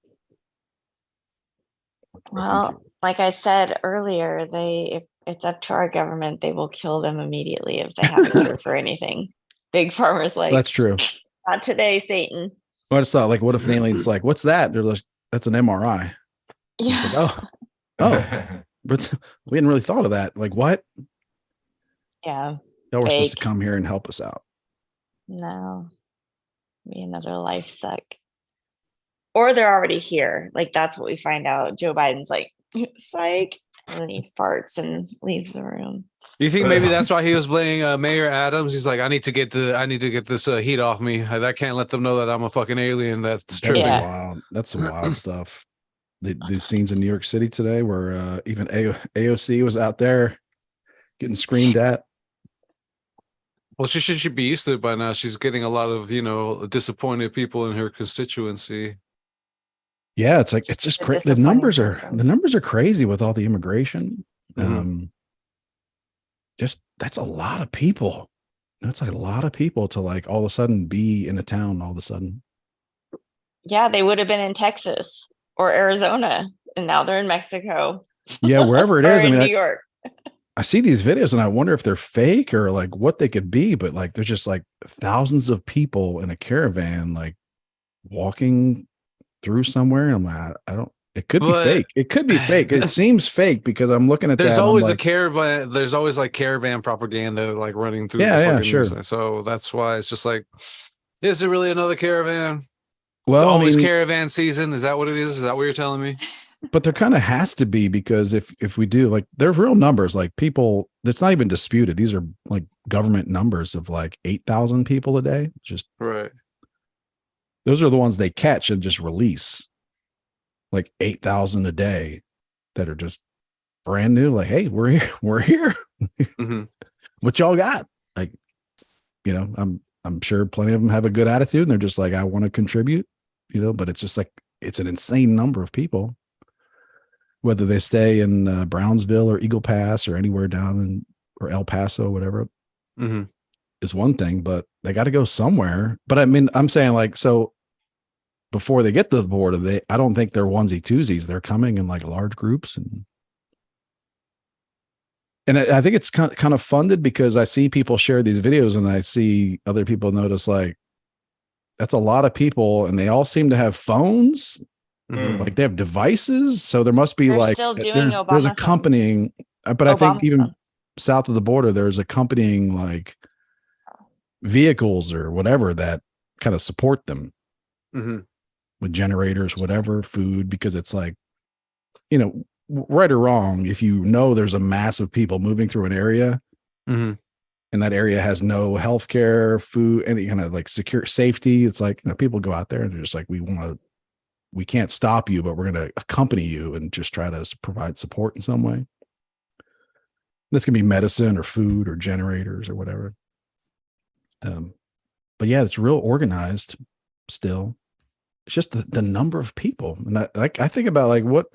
Well, like I said earlier, if it's up to our government, they will kill them immediately if they have a cure for anything. Big Pharma's like, That's true. not today, Satan. I just thought, like, what if an alien's like, what's that? They're like, that's an MRI. It's Yeah. like, but we hadn't really thought of that. Like, what? Yeah. Y'all were supposed to Fake. come here and help us out. No. Be another life suck. Or they're already here. Like that's what we find out. Joe Biden's like, psych. And then he farts and leaves the room. You think maybe that's why he was blaming Mayor Adams? He's like, I need to get this heat off me. I can't let them know that I'm a fucking alien. That's tripping. Yeah. Wild. That's some wild stuff. These scenes in New York City today where even AOC was out there getting screamed at. Well, she should be used to it by now. She's getting a lot of, disappointed people in her constituency. Yeah, it's like it's just crazy. The numbers are crazy with all the immigration. Just that's a lot of people. That's like a lot of people to like all of a sudden be in a town all of a sudden. Yeah, they would have been in Texas or Arizona, and now they're in Mexico. Yeah, wherever it is. I mean, New York. I see these videos and I wonder if they're fake or like what they could be, but like there's just like thousands of people in a caravan like walking through somewhere. I'm like, I don't. It could be fake. It could be fake. It seems fake because I'm looking at. There's that always like, a caravan. There's always like caravan propaganda like running through. Yeah, sure. News. So that's why it's just like, is it really another caravan? Well, it's always caravan season. Is that what it is? Is that what you're telling me? But there kind of has to be because if we do like there's real numbers like people. It's not even disputed. These are like government numbers of like 8,000 people a day. Just right. Those are the ones they catch and just release. Like 8,000 a day that are just brand new. Like, hey, we're here. We're here. What y'all got? Like, I'm sure plenty of them have a good attitude and they're just like, I want to contribute, but it's just like, it's an insane number of people, whether they stay in Brownsville or Eagle Pass or anywhere down in, or El Paso, whatever is one thing, but they got to go somewhere. But I mean, I'm saying like, so before they get to the border, I don't think they're onesie twosies. They're coming in like large groups. And I think it's kind of funded because I see people share these videos and I see other people notice like, that's a lot of people and they all seem to have phones. Like they have devices. So there must be like, there's accompanying, but I think even south of the border, there's accompanying like vehicles or whatever that kind of support them. With generators, whatever, food, because it's like, right or wrong, if there's a mass of people moving through an area and that area has no healthcare, food, any kind of like secure safety, it's like, people go out there and they're just like, we can't stop you, but we're going to accompany you and just try to provide support in some way. This can be medicine or food or generators or whatever. But yeah, it's real organized still. It's just the number of people. And I think about like what,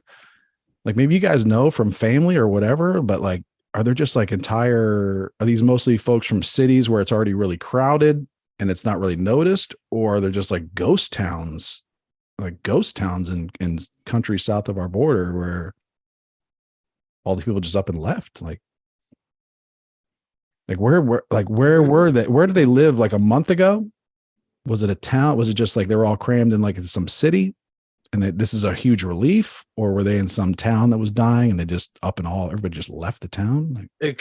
like maybe you guys know from family or whatever, but like, are there just like are these mostly folks from cities where it's already really crowded and it's not really noticed? Or are there just like ghost towns in countries south of our border where all the people just up and left? Like where were they? Where did they live like a month ago? Was it a town? Was it just like they were all crammed in like some city and this is a huge relief? Or were they in some town that was dying and they just everybody just left the town? Like, it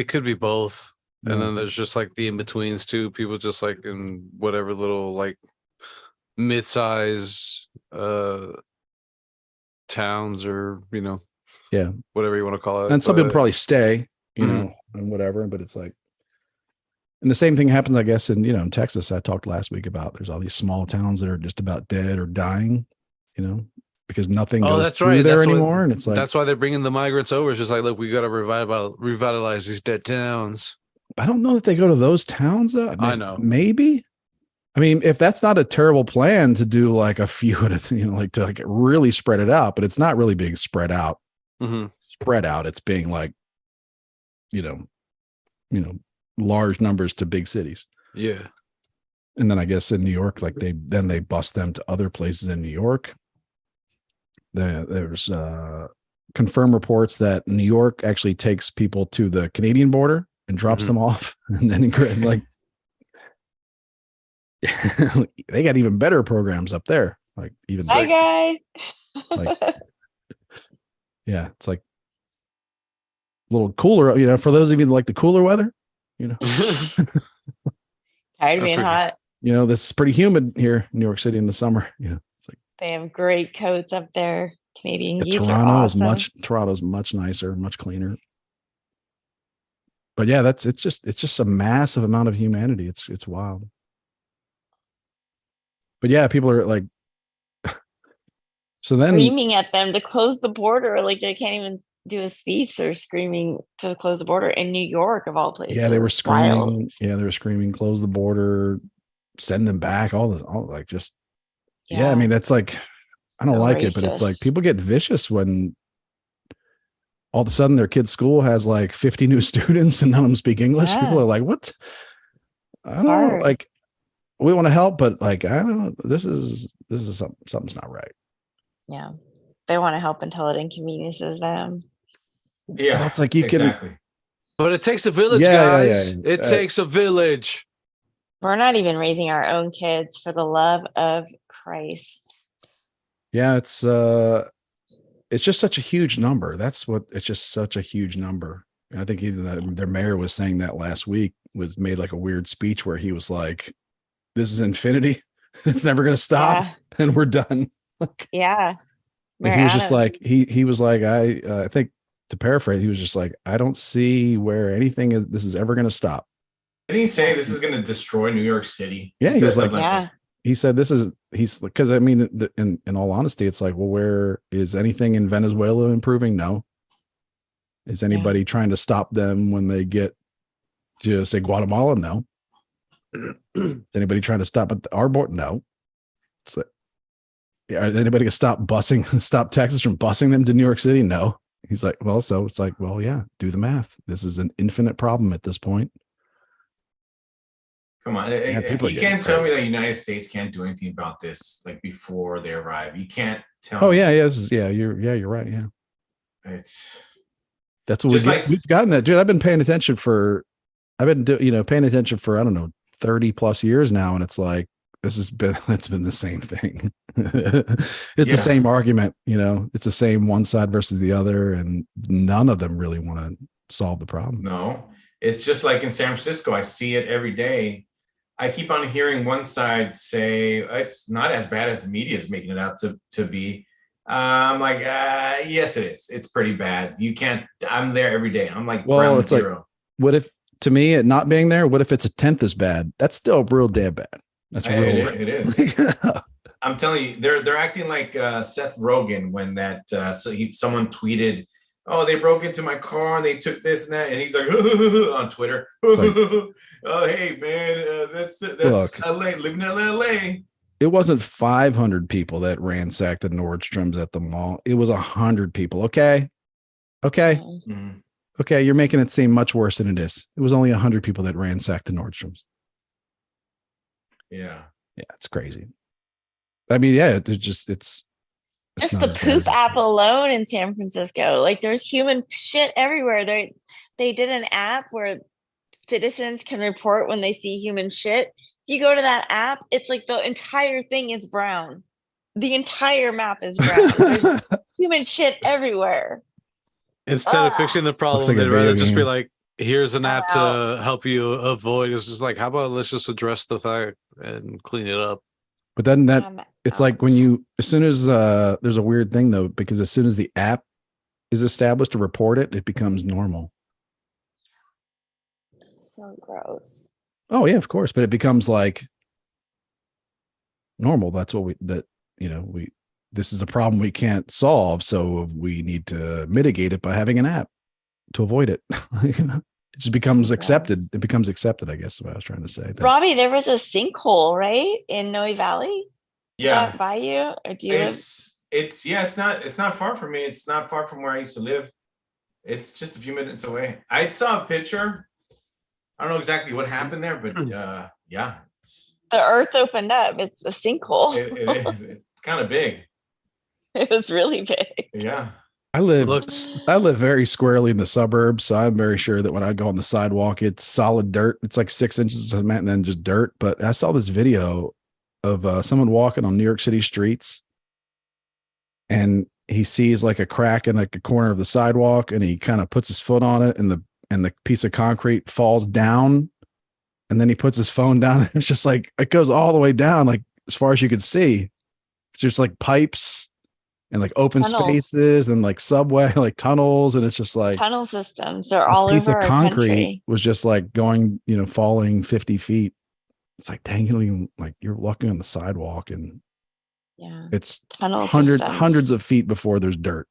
could be both. And then there's just like the in-betweens too. People just like in whatever little like mid-size towns or, whatever you want to call it. And some people probably stay, and whatever, but it's like, And the same thing happens, I guess, in Texas. I talked last week about there's all these small towns that are just about dead or dying, because nothing Oh, goes that's through right. there That's why- anymore. And it's like, That's why they're bringing the migrants over. It's just like, look, we got to revitalize these dead towns. I don't know that they go to those towns. Though. I know. Maybe. I mean, if that's not a terrible plan to do like a few, to really spread it out, but it's not really being spread out. Mm-hmm. Spread out. It's being like, large numbers to big cities. Yeah. And then I guess in New York, like they bus them to other places in New York. There's confirmed reports that New York actually takes people to the Canadian border and drops them off, and then like they got even better programs up there. Like even Bye, guy. like yeah, it's like a little cooler. For those of you that like the cooler weather, Tired of being hot. This is pretty humid here in New York City in the summer. It's like They have great coats up there. Canadian geese are Toronto's awesome. Toronto's much nicer, much cleaner. But yeah, it's just a massive amount of humanity. It's wild. But yeah, people are like, so then Screaming at them to close the border. Like they can't even do a speech. They're screaming to close the border in New York, of all places. yeah, they were It's wild. screaming. Yeah, they were screaming, close the border, send them back. All like just yeah. I mean, that's like I don't So like it, but it's like racist. people get vicious when all of a sudden their kid's school has like 50 new students and none of them speak English. Yeah. People are like, what? I don't know. Hard. Like, we want to help, but like, I don't know. This is something's not right. Yeah. They want to help until it inconveniences them. Yeah, Well, it's like you exactly. But it takes a village, Yeah, guys. yeah. It takes a village. We're not even raising our own kids for the love of Christ. Yeah, it's just such a huge number. It's just such a huge number. And I think even their mayor was saying that last week, made like a weird speech where he was like, this is infinity. It's never going to stop. Yeah. And we're done. Like, Yeah. and he was just like, he was like, I think to paraphrase, he was just like, I don't see where this is ever going to stop. Didn't he say this is going to destroy New York City? Yeah, he said was like, something yeah. that. He said he's because I mean, in all honesty, it's like, well, where is anything in Venezuela improving? No. Is anybody trying to stop them when they get to say Guatemala? No. Is anybody trying to stop at our border? No. It's like, is anybody gonna stop Texas from busing them to New York City? No. He's like, well, so it's like, well, yeah, do the math. This is an infinite problem at this point. Come on, Yeah, people are you getting can't tell me crazy. that the United States can't do anything about this like before they arrive. You can't tell. Oh me. yeah, you're right. Yeah, It's that's what Just like- we've gotten that, dude. I've been paying attention for I don't know 30 plus years now, and it's like it's been the same thing. It's the same argument, it's the same one side versus the other, and none of them really want to solve the problem. No, it's just like in San Francisco. I see it every day. I keep on hearing one side say it's not as bad as the media is making it out to be. I'm like, yes, it is. It's pretty bad. You can't. I'm there every day. I'm like, Well, ground it's like, zero. what if, to me, it not being there, what if it's a tenth as bad? That's still real damn bad. That's real. It is. I'm telling you, they're acting like Seth Rogen when someone tweeted, "Oh, they broke into my car and they took this and that," and he's like on Twitter, "Oh, hey man, that's Look. LA, living in LA." It wasn't 500 people that ransacked the Nordstrom's at the mall. It was 100 people. Okay. Mhm. Okay. You're making it seem much worse than it is. It was only 100 people that ransacked the Nordstrom's. Yeah. Yeah. It's crazy. I mean, yeah, it's Just not the as bad as poop it app seems. alone in San Francisco. Like there's human shit everywhere. They did an app where citizens can report when they see human shit. If you go to that app, it's like the entire thing is brown. The entire map is brown. There's human shit everywhere. Instead of fixing the problem, like a they'd rather video just be game. like, here's an app Wow. to help you avoid. It's just like, how about let's just address the fact and clean it up. But then I'm it's like out. when as soon as there's a weird thing though, because as soon as the app is established to report it, it becomes normal. It's so gross. Oh yeah, of course. But it becomes like normal. That's what this is a problem we can't solve. So we need to mitigate it by having an app to avoid it. It just becomes accepted. It becomes accepted, I guess is what I was trying to say. Robbie, there was a sinkhole, right? In Noe Valley? Is Yeah. that by you? Or do you live? It's not far from me. It's not far from where I used to live. It's just a few minutes away. I saw a picture. I don't know exactly what happened there, but yeah. The earth opened up. It's a sinkhole. It is. It's kind of big. It was really big. Yeah. I live very squarely in the suburbs, so I'm very sure that when I go on the sidewalk, it's solid dirt. It's like 6 inches of cement and then just dirt. But I saw this video of someone walking on New York City streets, and he sees like a crack in like a corner of the sidewalk, and he kind of puts his foot on it, and the piece of concrete falls down, and then he puts his phone down, and it's just like it goes all the way down, like as far as you could see. It's just like pipes and like open Tunnels. spaces and like subway, like tunnels. And it's just like Tunnel systems. They're this all piece over of our concrete country. was just like going, falling 50 feet. It's like, dang, you don't even like you're walking on the sidewalk and Yeah. it's Tunnel hundreds systems. of feet before there's dirt.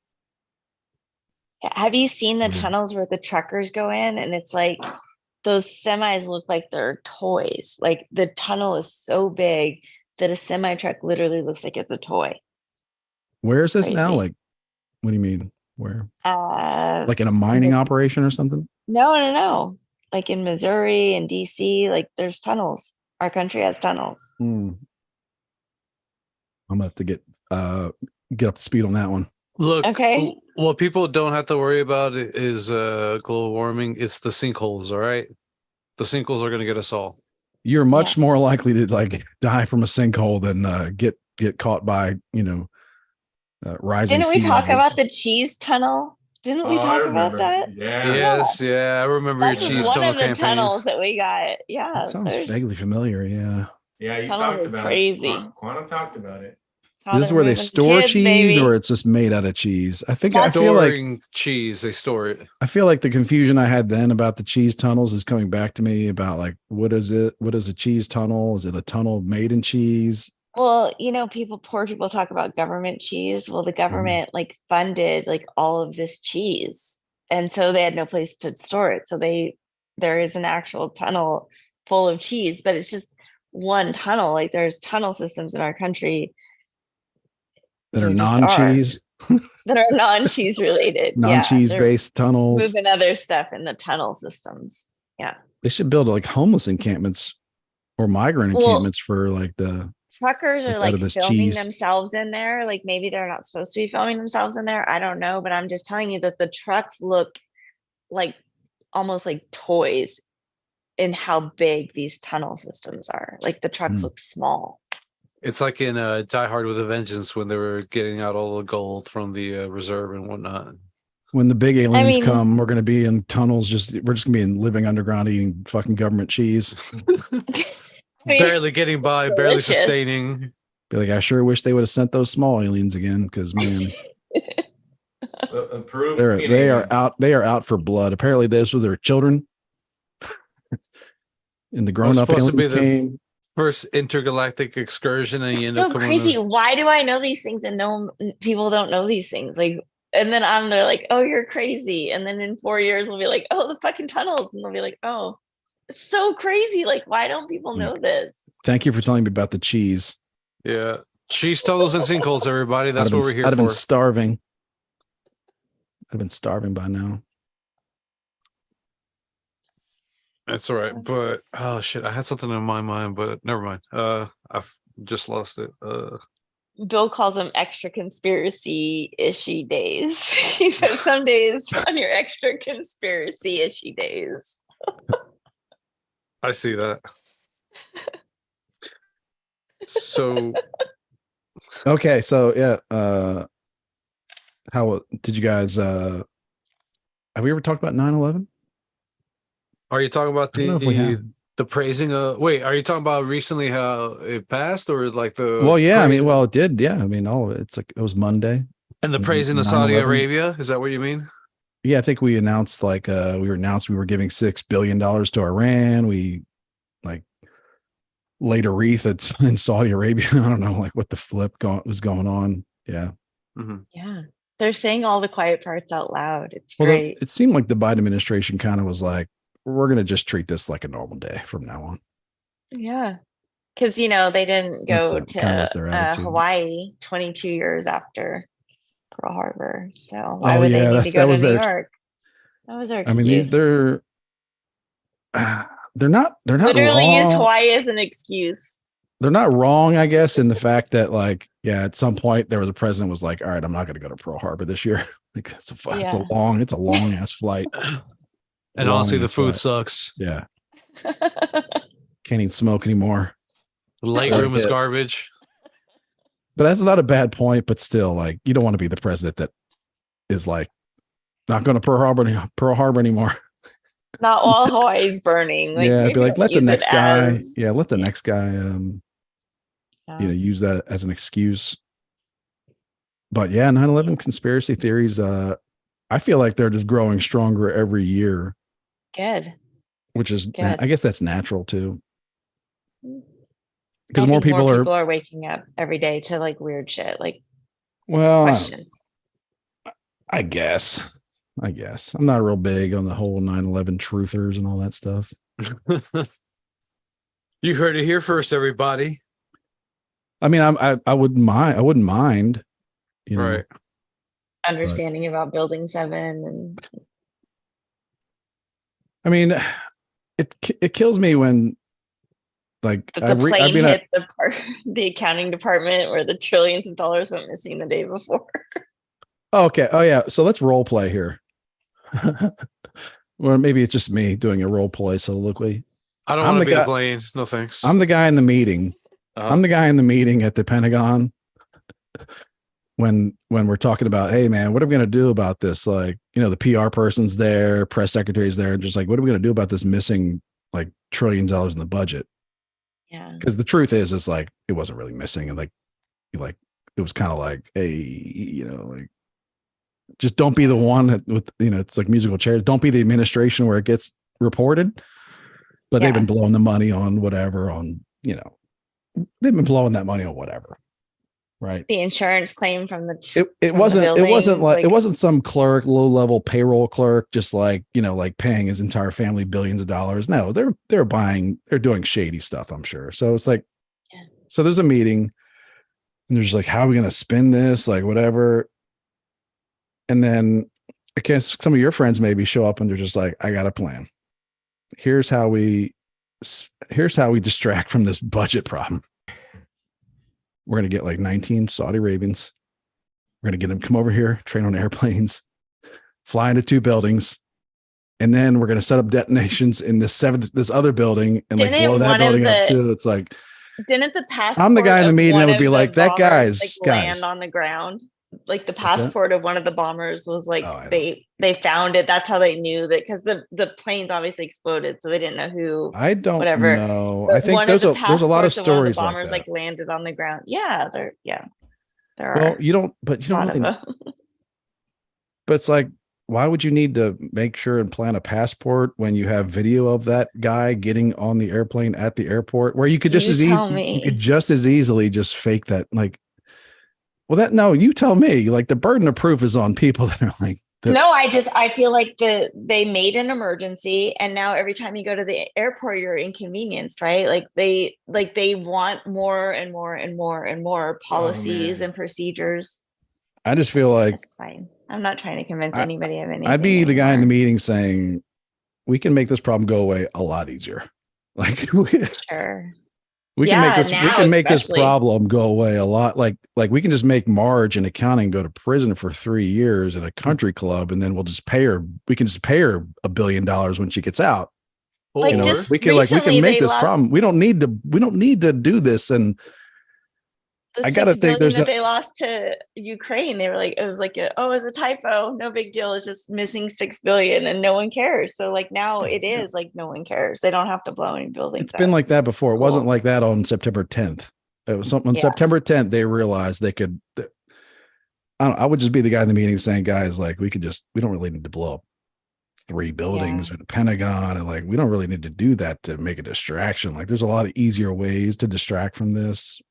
Have you seen the Mhm. tunnels where the truckers go in and it's like those semis look like they're toys? Like the tunnel is so big that a semi truck literally looks like it's a toy. Where is this now? Crazy. Like, what do you mean? Where? Uh, Like in a mining operation or something? no. Like in Missouri and DC, like there's tunnels. Our country has tunnels. Hmm. I'm gonna have to get up to speed on that one. Look, Okay. what people don't have to worry about is global warming. It's the sinkholes, all right? The sinkholes are going to get us all. You're much more likely to like die from a sinkhole than get caught by rising. Didn't we sea talk levels. about the cheese tunnel? Didn't we I talk about remember. that? Yeah. Yes, yeah, I remember That's your just cheese one tunnel of the campaign. tunnels that we got. Yeah. That sounds there's vaguely familiar. Yeah. Yeah, you tunnels talked are about crazy. it. Quantum talked about it. how This is they're where they moving store kids, cheese, baby. or it's just made out of cheese. I feel like Storing cheese, they store it. I feel like the confusion I had then about the cheese tunnels is coming back to me about like what is it? What is a cheese tunnel? Is it a tunnel made in cheese? Well, poor people talk about government cheese. Well, the government like funded like all of this cheese. And so they had no place to store it. So there is an actual tunnel full of cheese, but it's just one tunnel. Like there's tunnel systems in our country That are there just non-cheese, that are non-cheese related. non-cheese they're based tunnels. moving other stuff in the tunnel systems. Yeah. They should build like homeless encampments or migrant Well, encampments for like the Truckers are out like of this filming cheese. themselves in there. Like maybe they're not supposed to be filming themselves in there. I don't know, but I'm just telling you that the trucks look like almost like toys in how big these tunnel systems are. Like the trucks look small. It's like in Die Hard with a Vengeance when they were getting out all the gold from the reserve and whatnot. When the big aliens mean- come, we're going to be in tunnels. We're just going to be living underground eating fucking government cheese. I mean, Barely getting by, barely delicious. sustaining. Be like, I sure wish they would have sent those small aliens again, because man, Approved. they are out. They are out for blood. Apparently, this was their children, and the grown-up supposed to be aliens the- came. First intergalactic excursion, and you end up so coming. crazy. Why do I know these things and no people don't know these things? Like, and then I'm there like, oh, you're crazy. And then in 4 years, we'll be like, oh, the fucking tunnels. And they'll be like, oh, it's so crazy. Like, why don't people know this? Thank you for telling me about the cheese. Yeah, cheese tunnels and sinkholes, everybody. That's what we're here I'd have been for. starving. I've been starving by now. That's all right, but oh shit, I had something in my mind, but never mind. I've just lost it. Bill calls them extra conspiracy ishy days. He says some days on your extra conspiracy ishy days. I see that. So Okay, so yeah, how did you guys? Have we ever talked about 9/11? are you talking about I don't know if we have. the praising of wait, are you talking about recently how it passed or like the Well, yeah, I mean, praise- well, it did. Yeah, I mean, all of it. It's like it was Monday. and the praising of Saudi 9/11? Arabia? Is that what you mean? Yeah, I think we announced we were giving $6 billion to Iran. We laid a wreath that's in Saudi Arabia. I don't know, like what the flip was going on. Yeah. Mhm. Yeah. They're saying all the quiet parts out loud. It's Well, great. it seemed like the Biden administration kind of was like, we're going to just treat this like a normal day from now on. Yeah. Because, they didn't go kind of was their to attitude. Hawaii 22 years after Pearl Harbor. So why Oh, would yeah, they need to go that to was New their- York? That was their I excuse. mean, they're not Literally used wrong. Hawaii as an excuse. They're not wrong, I guess, in the fact that, like, yeah, at some point there was a president was like, all right, I'm not going to go to Pearl Harbor this year. Like, it's a long ass flight. And honestly, the Long-ass food flight. sucks. Yeah. Can't even smoke anymore. Lightroom is Yeah. garbage. But that's not a bad point. But still, like, you don't want to be the president that is like not going to Pearl Harbor anymore. Not while Hawaii's burning. Like, yeah, maybe be like, don't let the use it next guy. as- Yeah, let the next guy. Yeah. Use that as an excuse. But yeah, 9/11 conspiracy theories. I feel like they're just growing stronger every year, Good. which is, Good. I guess that's natural too. I Because think more people are, waking up every day to like weird shit, like well, questions. I guess I'm not real big on the whole 9/11 truthers and all that stuff. You heard it here first, everybody. I mean, I wouldn't mind, Right. Understanding about Building 7 and I mean, it kills me when, like, that the plane hit the accounting department where the trillions of dollars went missing the day before. Okay. Oh yeah. So let's role play here. Or maybe it's just me doing a role play soliloquy. I don't I'm want the to be guy- the plane. No thanks. I'm the guy in the meeting. Uh-huh. I'm the guy in the meeting at the Pentagon when we're talking about, hey man, what are we going to do about this? Like, the PR person's there, press secretary's there, and just like, what are we going to do about this missing like trillions of dollars in the budget? Yeah. Because the truth is, it's like it wasn't really missing, and like it was kind of like, hey, like, just don't be the one with, it's like musical chairs. Don't be the administration where it gets reported. But they've been blowing the money on whatever, they've been blowing that money on whatever. Right. The insurance claim from the It wasn't some clerk, low level payroll clerk, just like, like paying his entire family billions of dollars. No, they're doing shady stuff, I'm sure. So it's like, so there's a meeting and there's like, how are we going to spin this? Like whatever. And then I guess some of your friends maybe show up and they're just like, I got a plan. Here's how we distract from this budget problem. We're going to get like 19 Saudi Arabians. We're going to get them come over here, train on airplanes, fly into 2 buildings. And then we're going to set up detonations in this other building and like blow that building up too. It's like, didn't the passport I'm the guy in the of meeting one that would of be the like, that bombers, guys land on the ground? Like the that? passport of one of the bombers was like, Oh, I they found it. That's how they knew that, because the planes obviously exploded, so they didn't know who. I don't whatever. know. But I think one there's of a the lot of passports one stories the bombers like that. landed on the ground. Yeah, there are. Well, you don't really, them. but it's like, why would you need to make sure and plan a passport when you have video of that guy getting on the airplane at the airport, where you could just as easily just fake that? Like, well, you tell me. Like, the burden of proof is on people that are like, No, I feel like they made an emergency, and now every time you go to the airport, you're inconvenienced, right? Like they want more and more and more and more policies and procedures. I just feel like it's fine. I'm not trying to convince anybody of anything. I'd be the guy in the meeting saying, we can make this problem go away a lot easier. Like, sure. We can make this problem go away a lot. Like we can just make Marge in accounting go to prison for 3 years in a country club, and then we can just pay her $1 billion when she gets out. Like, we can make this problem. We don't need to do this. And I gotta think there's they lost to Ukraine. They were like, it was a typo. No big deal. It's just missing 6 billion and no one cares. So like now it is like no one cares. They don't have to blow any buildings. It's been like that before. It wasn't like that on September 10th. It was something on September 10th. They realized they could. I would just be the guy in the meeting saying, guys, like we don't really need to blow up 3 buildings or the Pentagon, and like we don't really need to do that to make a distraction. Like there's a lot of easier ways to distract from this.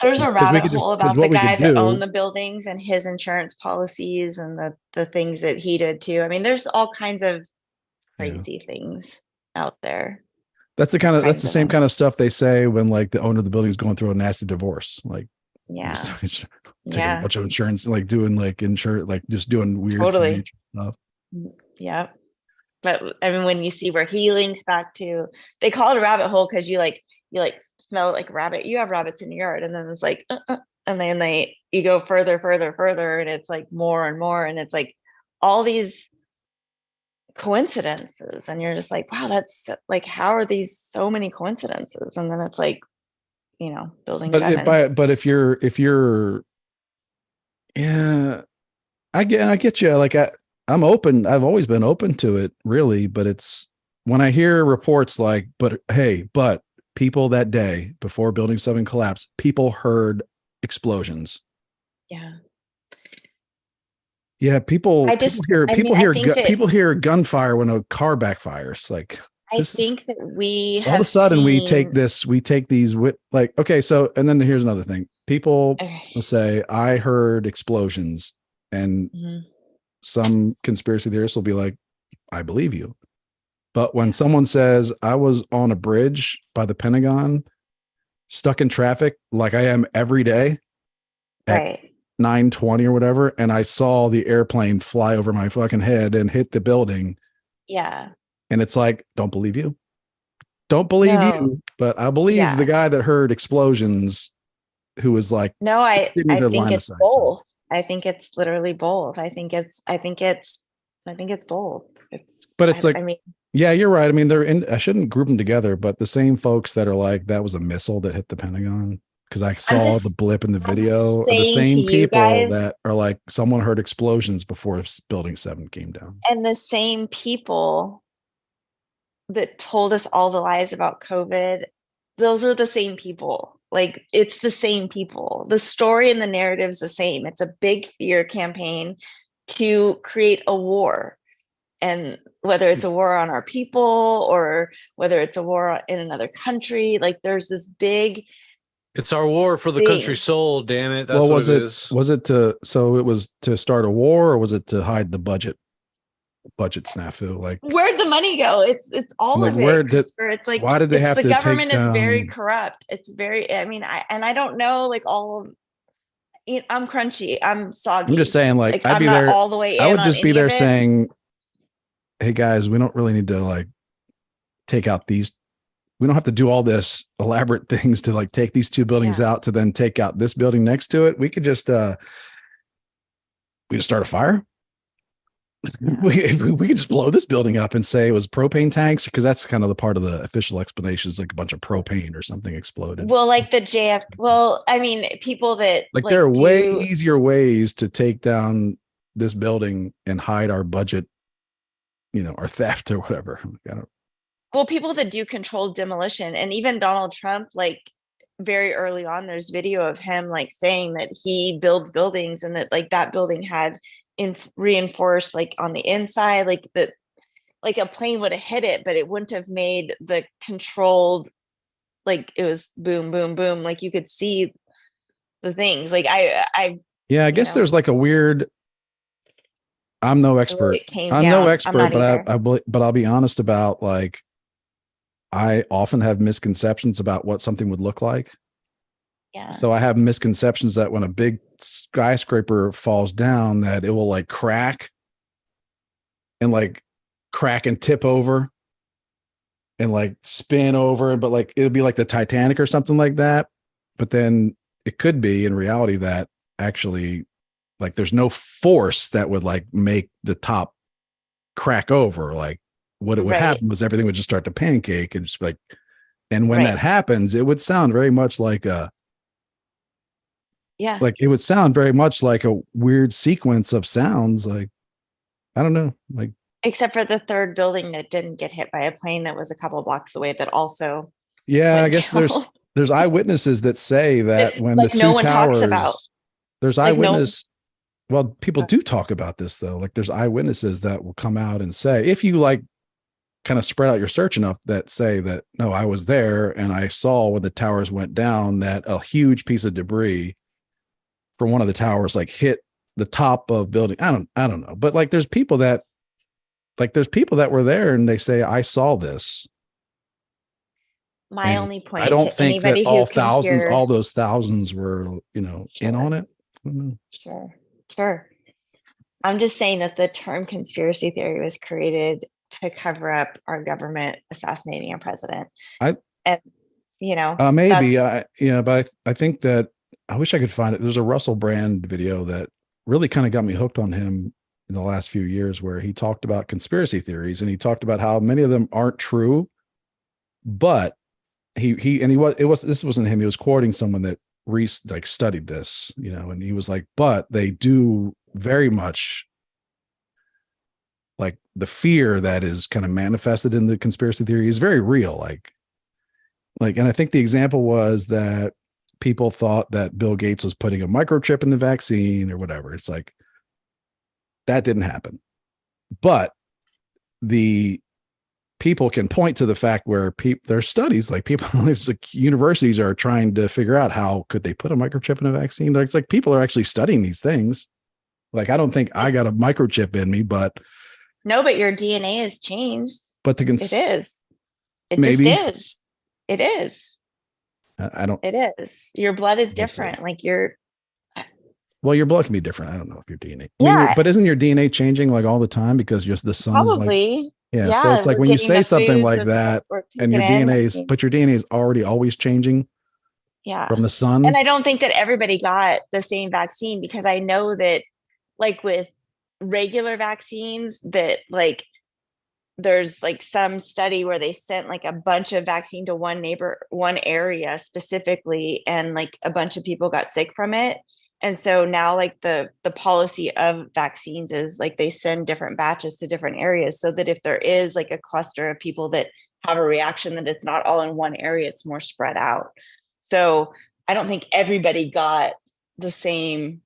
There's a Because we rabbit could hole just- 'cause about what the we could guy that do- owned the buildings and his insurance policies and the things that he did too. I mean, there's all kinds of Yeah. crazy things out there. That's the kinds same of them. kind of stuff they say when like the owner of the building is going through a nasty divorce. Like Yeah. taking a Yeah. bunch of insurance, like doing like insurance, like just doing weird Totally. financial stuff. Yeah. But I mean, when you see where he links back to, they call it a rabbit hole because you smell it like a rabbit. You have rabbits in your yard, and then it's like, and then you go further, and it's like more and more, and it's like all these coincidences, and you're just like, wow, that's like, how are these so many coincidences? And then it's like, building But 7. but if you're, yeah, I get you. Like I'm open. I've always been open to it, really. But it's when I hear reports like, but people that day before Building 7 collapsed, people heard explosions. Yeah. Yeah, people I think people hear gunfire when a car backfires. Like I think that we all of a have sudden we seen- take these with like, okay, so and then here's another thing. People Okay. will say, I heard explosions, and Mhm. some conspiracy theorists will be like, I believe you. But when someone says I was on a bridge by the Pentagon, stuck in traffic like I am every day at Right. 9:20 or whatever, and I saw the airplane fly over my fucking head and hit the building, Yeah. and it's like, don't believe you. Don't believe No. you, but I believe Yeah. the guy that heard explosions, who was like, No, I didn't need to think line of it's sight, so. both. I think it's literally both. I think it's both. But it's like, I mean, yeah, you're right. I mean, I shouldn't group them together, but the same folks that are like, that was a missile that hit the Pentagon, because I saw just- the blip in the I'm video, are the saying same to you people guys- that are like, someone heard explosions before Building 7 came down. and the same people that told us all the lies about COVID, those are the same people. Like, it's the same people. The story and the narrative's the same. It's a big fear campaign to create a war. And whether it's a war on our people or whether it's a war in another country, like there's this big, It's our war for the Thing. country's soul, damn it. That's Well, what was it is. so it was to start a war, or was it to hide the budget snafu? Like, where'd the money go? It's all Like, of it. where did- Christopher. It's like, why did they have the to take government is very down- corrupt. It's very, I mean, I don't know, like I'm crunchy. I'm soggy. I'm just saying, like, I'd I'm be not there. all the way in I would on just be any there of it. saying, hey guys, we don't really need to like take out these. We don't have to do all this elaborate things to like take these 2 buildings Yeah. out to then take out this building next to it. We could just we just start a fire. We could just blow this building up and say it was propane tanks, because that's kind of the part of the official explanation, is like a bunch of propane or something exploded. Well, like the JF, well, I mean, people that Like there are way do- easier ways to take down this building and hide our budget, our theft or whatever. I don't, well, people that do controlled demolition, and even Donald Trump, like very early on, there's video of him like saying that he builds buildings and that like that building had reinforced like on the inside, like that, like a plane would have hit it, but it wouldn't have made the controlled, like it was boom, boom, boom. Like you could see the things. Like I yeah, I guess know. there's like a weird. I'm no expert. it came I'm down. no I'm expert, not but either. but I'll be honest about, like, I often have misconceptions about what something would look like. Yeah. So I have misconceptions that when a big skyscraper falls down, that it will like crack and tip over and like spin over, but like it'll be like the Titanic or something like that. But then it could be in reality that actually, like, there's no force that would like make the top crack over. Like what it would Right. happen was everything would just start to pancake and just like, and when Right. that happens, it would sound very much like Yeah. it would sound very much like a weird sequence of sounds. Like, I don't know, like, Except for the third building that didn't get hit by a plane that was a couple blocks away that also yeah, I went guess down. there's eyewitnesses that say that when Like the no two one talks towers, about. there's Like no- eyewitness well, people do talk about this though. Like there's eyewitnesses that will come out and say, if you like kind of spread out your search enough, that say that, no, I was there and I saw when the towers went down that a huge piece of debris from one of the towers like hit the top of building. I don't know. But like there's people that were there and they say, I saw this. My And only point I don't to think that anybody who can hear, all those thousands were, in Sure. on it. Sure. I'm just saying that the term conspiracy theory was created to cover up our government assassinating a president. And Maybe that's- but I think that I wish I could find it. There's a Russell Brand video that really kind of got me hooked on him in the last few years, where he talked about conspiracy theories and he talked about how many of them aren't true, but this wasn't him. He was quoting someone that studied this, and he was like, but they do very much, like, the fear that is kind of manifested in the conspiracy theory is very real. And I think the example was that people thought that Bill Gates was putting a microchip in the vaccine or whatever. It's like, that didn't happen. But the people can point to the fact where there's studies, like there's like universities are trying to figure out how could they put a microchip in a vaccine. It's like people are actually studying these things. Like, I don't think I got a microchip in me, but no, but your DNA has changed. But It is. It maybe. just is. It is. I don't. It is. Your blood is We'll see. different. Like Well, your blood can be different. I don't know if your DNA. Yeah. But isn't your DNA changing like all the time because just the sun is like, probably. yeah. So it's like we're when you getting say the something foods like and that, we're and your taking in, DNA is, but your DNA is already always changing yeah. from the sun. And I don't think that everybody got the same vaccine, because I know that, like, with regular vaccines, that like there's like some study where they sent like a bunch of vaccine to one area specifically, and like a bunch of people got sick from it. And so now like the policy of vaccines is like they send different batches to different areas, so that if there is like a cluster of people that have a reaction, that it's not all in one area, it's more spread out. So I don't think everybody got the same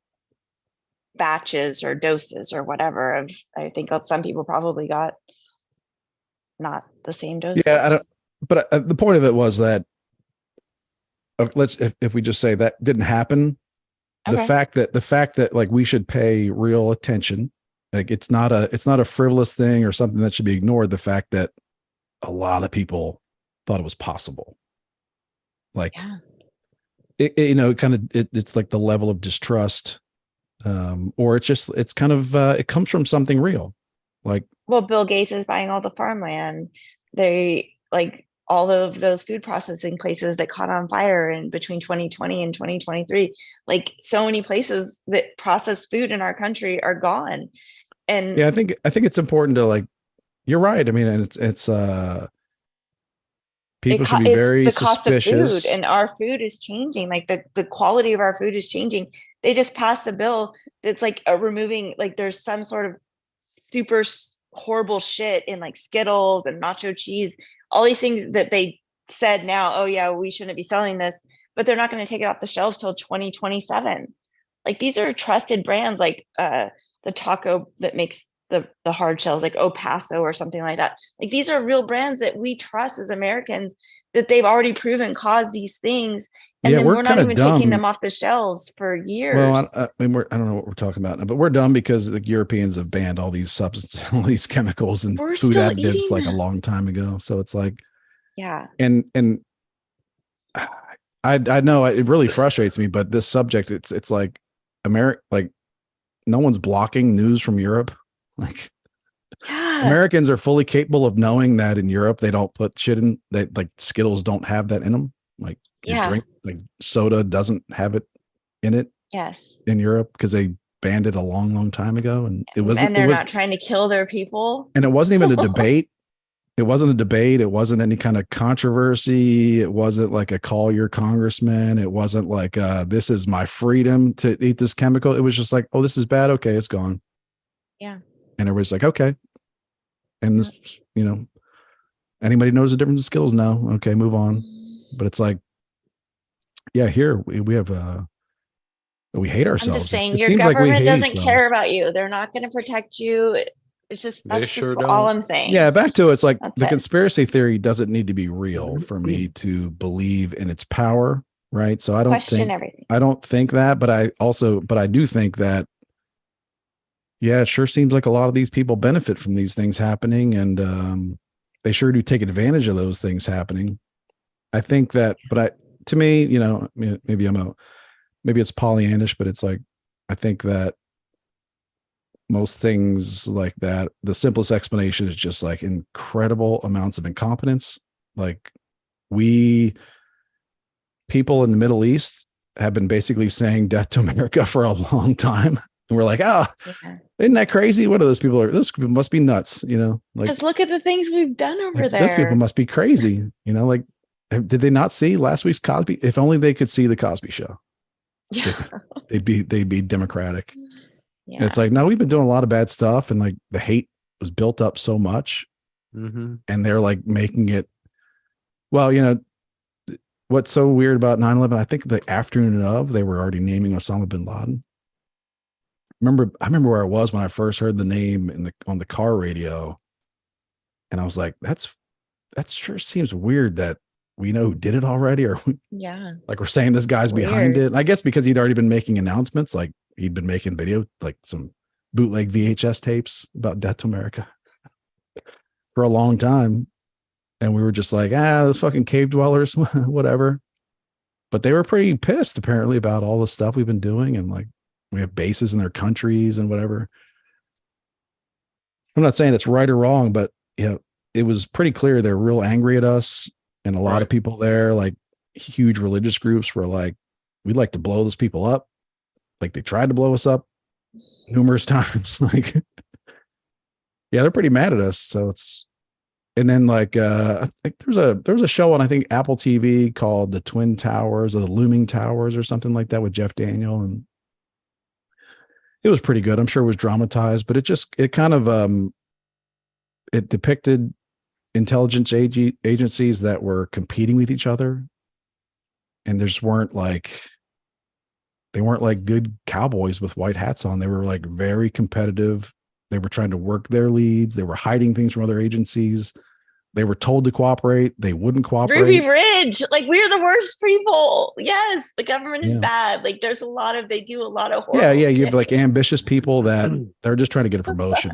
batches or doses or whatever. I think some people probably got not the same doses. Yeah, I don't. But the point of it was that if we just say that didn't happen, Okay. the fact that like we should pay real attention, like it's not a frivolous thing or something that should be ignored. The fact that a lot of people thought it was possible, like Yeah. it's like the level of distrust, or it's kind of it comes from something real, like. Well, Bill Gates is buying all the farmland. They like all of those food processing places that caught on fire in between 2020 and 2023. Like, so many places that process food in our country are gone. And Yeah, I think it's important to, like, you're right. I mean, and it's people should be very the cost suspicious. of food, and our food is changing. Like the quality of our food is changing. They just passed a bill that's like removing, like, there's some sort of super horrible shit in like Skittles and nacho cheese, all these things that they said now, oh yeah, we shouldn't be selling this, but they're not going to take it off the shelves till 2027. Like, these are trusted brands, like the taco that makes the hard shells, like El Paso or something like that. Like, these are real brands that we trust as Americans, that they've already proven cause these things. And then we're not even taking them off the shelves for years. Well, I mean, I don't know what we're talking about now, but we're dumb because the Europeans have banned all these substances, all these chemicals and We're food still additives eating like a them. long time ago. So it's like, Yeah. and I know it really frustrates me, but this subject, it's like like no one's blocking news from Europe. Like, Yeah. Americans are fully capable of knowing that in Europe they don't put shit in, that like Skittles don't have that in them. Like, your drink, like soda doesn't have it in it. Yes. In Europe, because they banned it a long time ago, and they're not trying to kill their people. And it wasn't even a debate. It wasn't a debate. It wasn't any kind of controversy. It wasn't like a call your congressman. It wasn't like this is my freedom to eat this chemical. It was just like, oh, this is bad. Okay, it's gone. Yeah. And everybody's like, okay. And this, anybody knows the difference in Skittles? No. Okay, move on. But it's like, yeah, here we have We hate I'm ourselves. just saying It your seems like we government hate doesn't ourselves. care about you. They're not going to protect you. It's just They that's sure just all don't. I'm saying. Yeah, back to it's like That's the it. conspiracy theory doesn't need to be real for me to believe in its power, right? So Question everything. I don't think that, but I do think that yeah, it sure seems like a lot of these people benefit from these things happening, and they sure do take advantage of those things happening. I think that, to me, maybe maybe it's Pollyannish, but it's like I think that most things like that, the simplest explanation is just like incredible amounts of incompetence. Like people in the Middle East have been basically saying death to America for a long time. And we're like, Yeah. isn't that crazy? What are those people? Those people must be nuts, like Because look at the things we've done over there. those people must be crazy, like did they not see last week's Cosby? If only they could see the Cosby Show, Yeah. they'd be democratic. Yeah. And it's like, no, we've been doing a lot of bad stuff, and like the hate was built up so much, Mm-hmm. and they're like making it. Well, what's so weird about 9/11? I think the afternoon of, they were already naming Osama bin Laden. I remember where I was when I first heard the name on the car radio, and I was like, that sure seems weird that we know who did it already, or Yeah. like we're saying this guy's behind Weird. it. And I guess because he'd already been making announcements, like he'd been making video, like some bootleg VHS tapes about Death to America for a long time. And we were just like, those fucking cave dwellers, whatever. But they were pretty pissed apparently about all the stuff we've been doing. And like, we have bases in their countries and whatever. I'm not saying it's right or wrong, but it was pretty clear they're real angry at us. And a lot of people there, like huge religious groups, were like, we'd like to blow those people up. Like they tried to blow us up numerous times. Like, yeah, they're pretty mad at us. So and then like I think there was a show on, I think, Apple TV called The Twin Towers or The Looming Towers or something like that with Jeff Daniel, and it was pretty good. I'm sure it was dramatized, but it kind of it depicted intelligence agencies that were competing with each other, and they weren't like good cowboys with white hats on. They were like very competitive. They were trying to work their leads. They were hiding things from other agencies. They were told to cooperate. They wouldn't cooperate. Ruby Ridge, like we're the worst people. Yes, the government is Yeah. bad. Like they do a lot of horrible Yeah. You shit. have like ambitious people that they're just trying to get a promotion.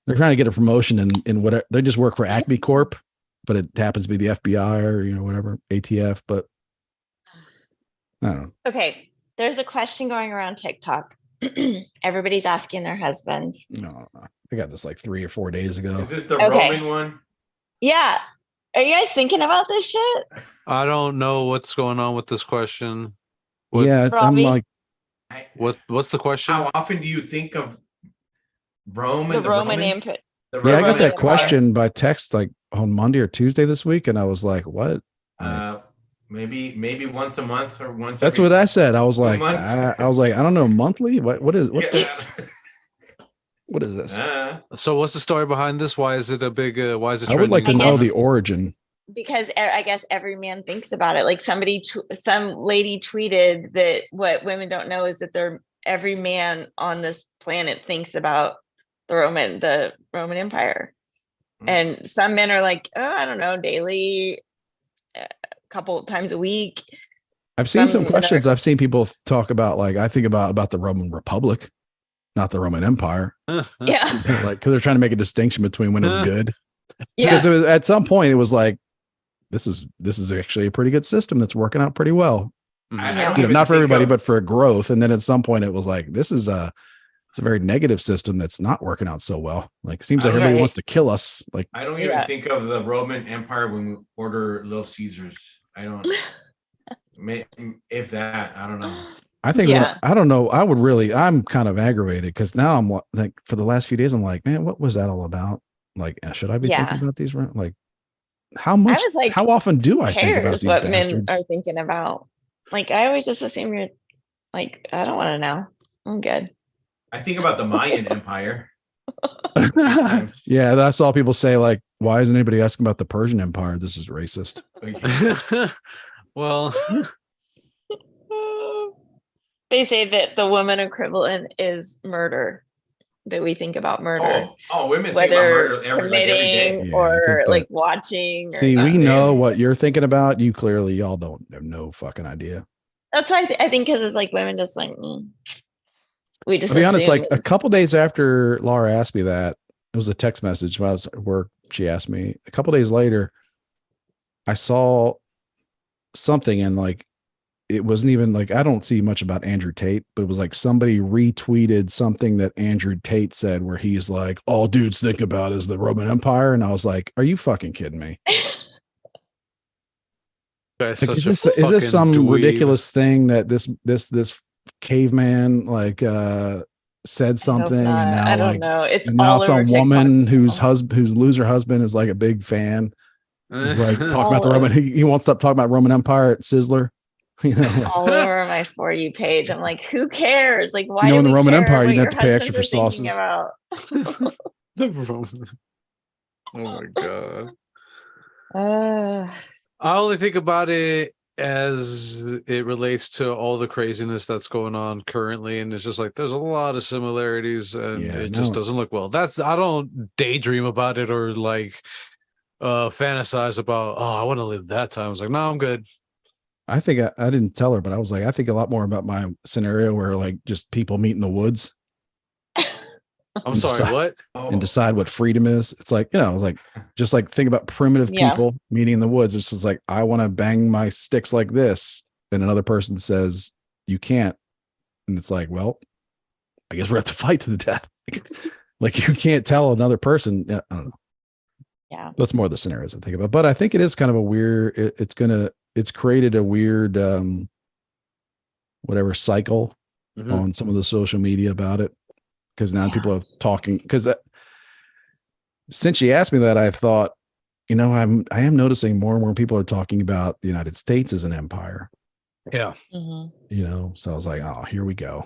They're trying to get a promotion in whatever. They just work for Acme Corp, but it happens to be the FBI or whatever, ATF. But I don't know. Okay, there's a question going around TikTok. Everybody's asking their husbands. No, I got this like 3 or 4 days ago. Is this the Okay. Roman one? Yeah. Are you guys thinking about this shit? I don't know what's going on with this question. What- Yeah, I'm Robbie? like, What's the question? How often do you think of Rome The and the Roman Romans? input. The yeah, I got Roman that Empire? question by text like on Monday or Tuesday this week, and I was like, what? Maybe once a month or once. That's every what I said. I was like, months. I was like, I don't know, monthly. What is Yeah. what is this? So what's the story behind this? Why is it a big? Why is it? I would like to trending? know the origin. Because I guess every man thinks about it. Like some lady tweeted that what women don't know is that every man on this planet thinks about the Roman Empire. And some men are like, oh, I don't know, daily, a couple times a week. I've seen some questions. I've seen people talk about, like, I think about the Roman Republic, not the Roman Empire. Yeah. Like, because they're trying to make a distinction between when it's good. Yeah. Because it was, at some point it was like, this is actually a pretty good system that's working out pretty well. I Yeah. don't You know, even not for think everybody, of- but for growth. And then at some point it was like, it's a very negative system that's not working out so well. Like, it seems like everybody Right. wants to kill us. Like, I don't even Yeah. think of the Roman Empire when we order Little Caesars. I don't. If that, I don't know. I think, Yeah. I don't know. I'm kind of aggravated because now I'm like, for the last few days, I'm like, man, what was that all about? Like, should I be Yeah. thinking about these? Like, how much, was like, how often do I Who think about cares these what bastards? men are thinking about? Like, I always just assume you're like, I don't want to know. I'm good. I think about the Mayan Empire. Yeah, I saw people say, like, why isn't anybody asking about the Persian Empire? This is racist. Well, They say that the woman equivalent is murder. That we think about murder, Women think about whether murder every committing day. Yeah, I or think like that- watching. See, or we not. know what you're thinking about. You clearly, y'all don't have no fucking idea. That's why I think because it's like women just like we just. To be honest, assume like a couple days after Laura asked me that, it was a text message when I was at work. She asked me a couple days later. I saw something and like it wasn't even like I don't see much about Andrew Tate, but it was like somebody retweeted something that Andrew Tate said where he's like, all dudes think about is the Roman Empire. And I was like, are you fucking kidding me? Guy's Like, such is a this fucking some dweeb. ridiculous thing that this caveman like said something and now I don't like know. It's and now all over some TikTok woman now. whose loser husband is like a big fan. He's like talking about the All Roman. He wants to talk about Roman Empire at Sizzler. You know, like, all over my For You page. I'm like, who cares? Like, why You know, do in the we Roman care Empire, you what didn't have your to pay extra husbands for are thinking sauces. about? The Roman. Oh my god. Uh, I only think about it as it relates to all the craziness that's going on currently, and it's just like there's a lot of similarities, and Yeah, it just no. doesn't look well. I don't daydream about it or like fantasize about, oh, I want to live that time. I was like, no, I'm good. I think I didn't tell her, but I was like, I think a lot more about my scenario where like just people meet in the woods I'm And sorry, decide- what? and decide what freedom is. It's like, you know, like just like think about primitive Yeah. people meeting in the woods. It's just like, I want to bang my sticks like this. And another person says, you can't. And it's like, well, I guess we're going to have to fight to the death. Like you can't tell another person. I don't know. yeah. That's more the scenarios I think about. But I think it is kind of a weird, it's created a weird, whatever cycle Mhm. on some of the social media about it. Because now Yeah. people are talking. Because since she asked me that, I've thought, you know, I am noticing more and more people are talking about the United States as an empire. Yeah. Mhm. You know, so I was like, oh, here we go.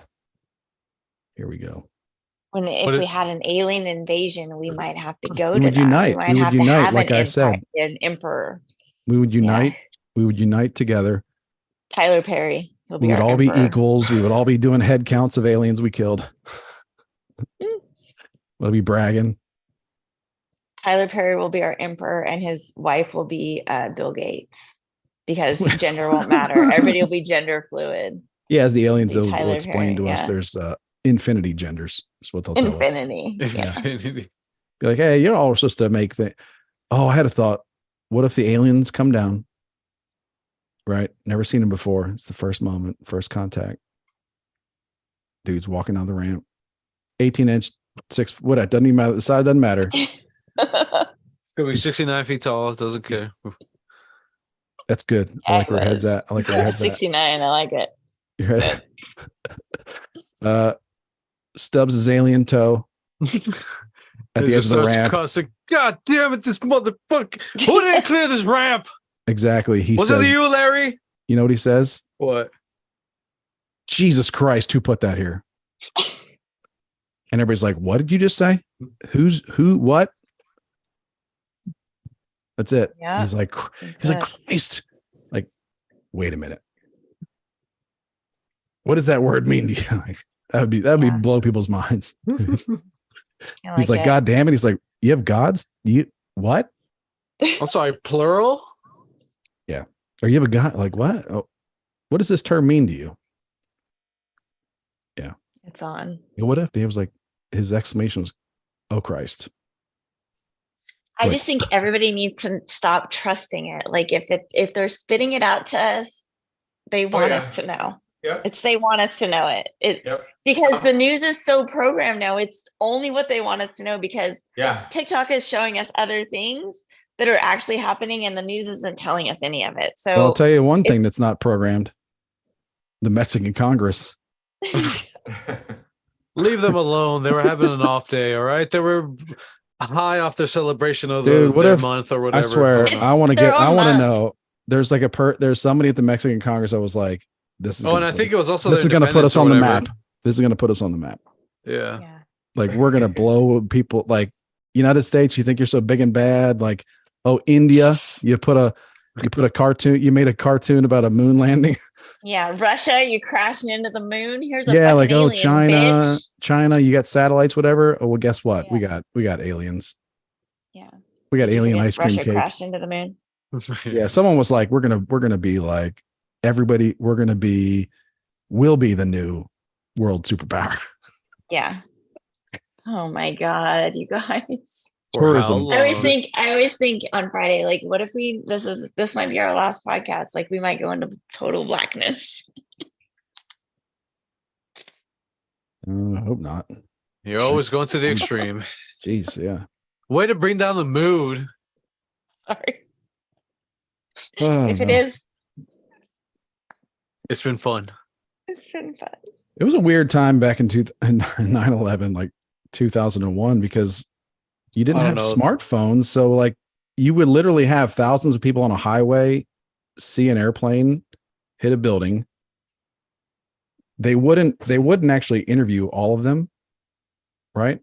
Here we go. If we had an alien invasion, we might have to go We to would that. unite. We We might would have unite, to have like I said. an emperor. We would unite. Yeah. We would unite together. Tyler Perry. He'll We be would our all be emperor. equals. We would all be doing head counts of aliens we killed. We'll be bragging. Tyler Perry will be our emperor, and his wife will be Bill Gates, because gender won't matter. Everybody will be gender fluid. Yeah, as the aliens Be will Tyler explain Perry, to us, yeah. there's infinity genders. Is what they'll tell us. Infinity. Yeah. Be like, hey, you're all supposed to make the. Oh, I had a thought. What if the aliens come down? Right, never seen them before. It's the first moment, first contact. Dude's walking down the ramp, 18-inch, 6 foot. It doesn't even matter. The size doesn't matter. Could be 69 feet tall. Doesn't care. That's good. I like where her head's at. I like where her head's at. 69. I like it. Your head. Stubbs his alien toe at the edge of the ramp. Cussing. God damn it, this motherfucker. Who didn't clear this ramp? Exactly. He Was says, it you, Larry? you know what he says? What? Jesus Christ, who put that here? And everybody's like, what did you just say? Who, what? That's it. Yeah. He's like, Christ. Like, wait a minute. What does that word mean to you? Like, that'd be Yeah. blow people's minds. I He's like, it. God damn it. He's like, you have gods? You what? I'm sorry, plural? Or you have a god? Like what? Oh, what does this term mean to you? It's on. What if he was like, his exclamation was, oh Christ. I Like- just think everybody needs to stop trusting it. Like if they're spitting it out to us, they want yeah. us to know. Yep. They want us to know it. Yep. Because the news is so programmed now. It's only what they want us to know, because Yeah. TikTok is showing us other things that are actually happening, and the news isn't telling us any of it. So Well, I'll tell you one thing it's- that's not programmed. The Mexican Congress. Leave them alone. They were having an off day, all right? They were high off their celebration of Dude, what their if- month or whatever. I swear, don't know. I want to their get, I own want to month. know. There's like there's somebody at the Mexican Congress that was like, this is Oh, and gonna I put think us- it was also this is their going to put us on the independence or map. This is going to put us on the map. whatever. Yeah. yeah. Like we're going to blow people like United States. You think you're so big and bad. Like, oh, India, you put a cartoon, you made a cartoon about a moon landing. Yeah, Russia, you crashing into the moon. Here's a Yeah, fucking like oh alien, bitch. China, you got satellites, whatever. Oh well, guess what? Yeah. We got aliens. Yeah. We got Did you alien forget ice cream Russia cake. crashed into the moon? Yeah, someone was like, we're gonna be like everybody. We'll be the new world superpower. Yeah. Oh my God, you guys. For how Tourism. I always long? think on Friday, like, what if this might be our last podcast? Like, we might go into total blackness. I hope not. You're always going to the extreme. Jeez, yeah. Way to bring down the mood. Sorry. Oh, If it no. is, It's been fun. it's been fun. It was a weird time back in 9/11, like 2001, because you didn't I have don't know. smartphones. So like you would literally have thousands of people on a highway see an airplane hit a building. They wouldn't actually interview all of them, right?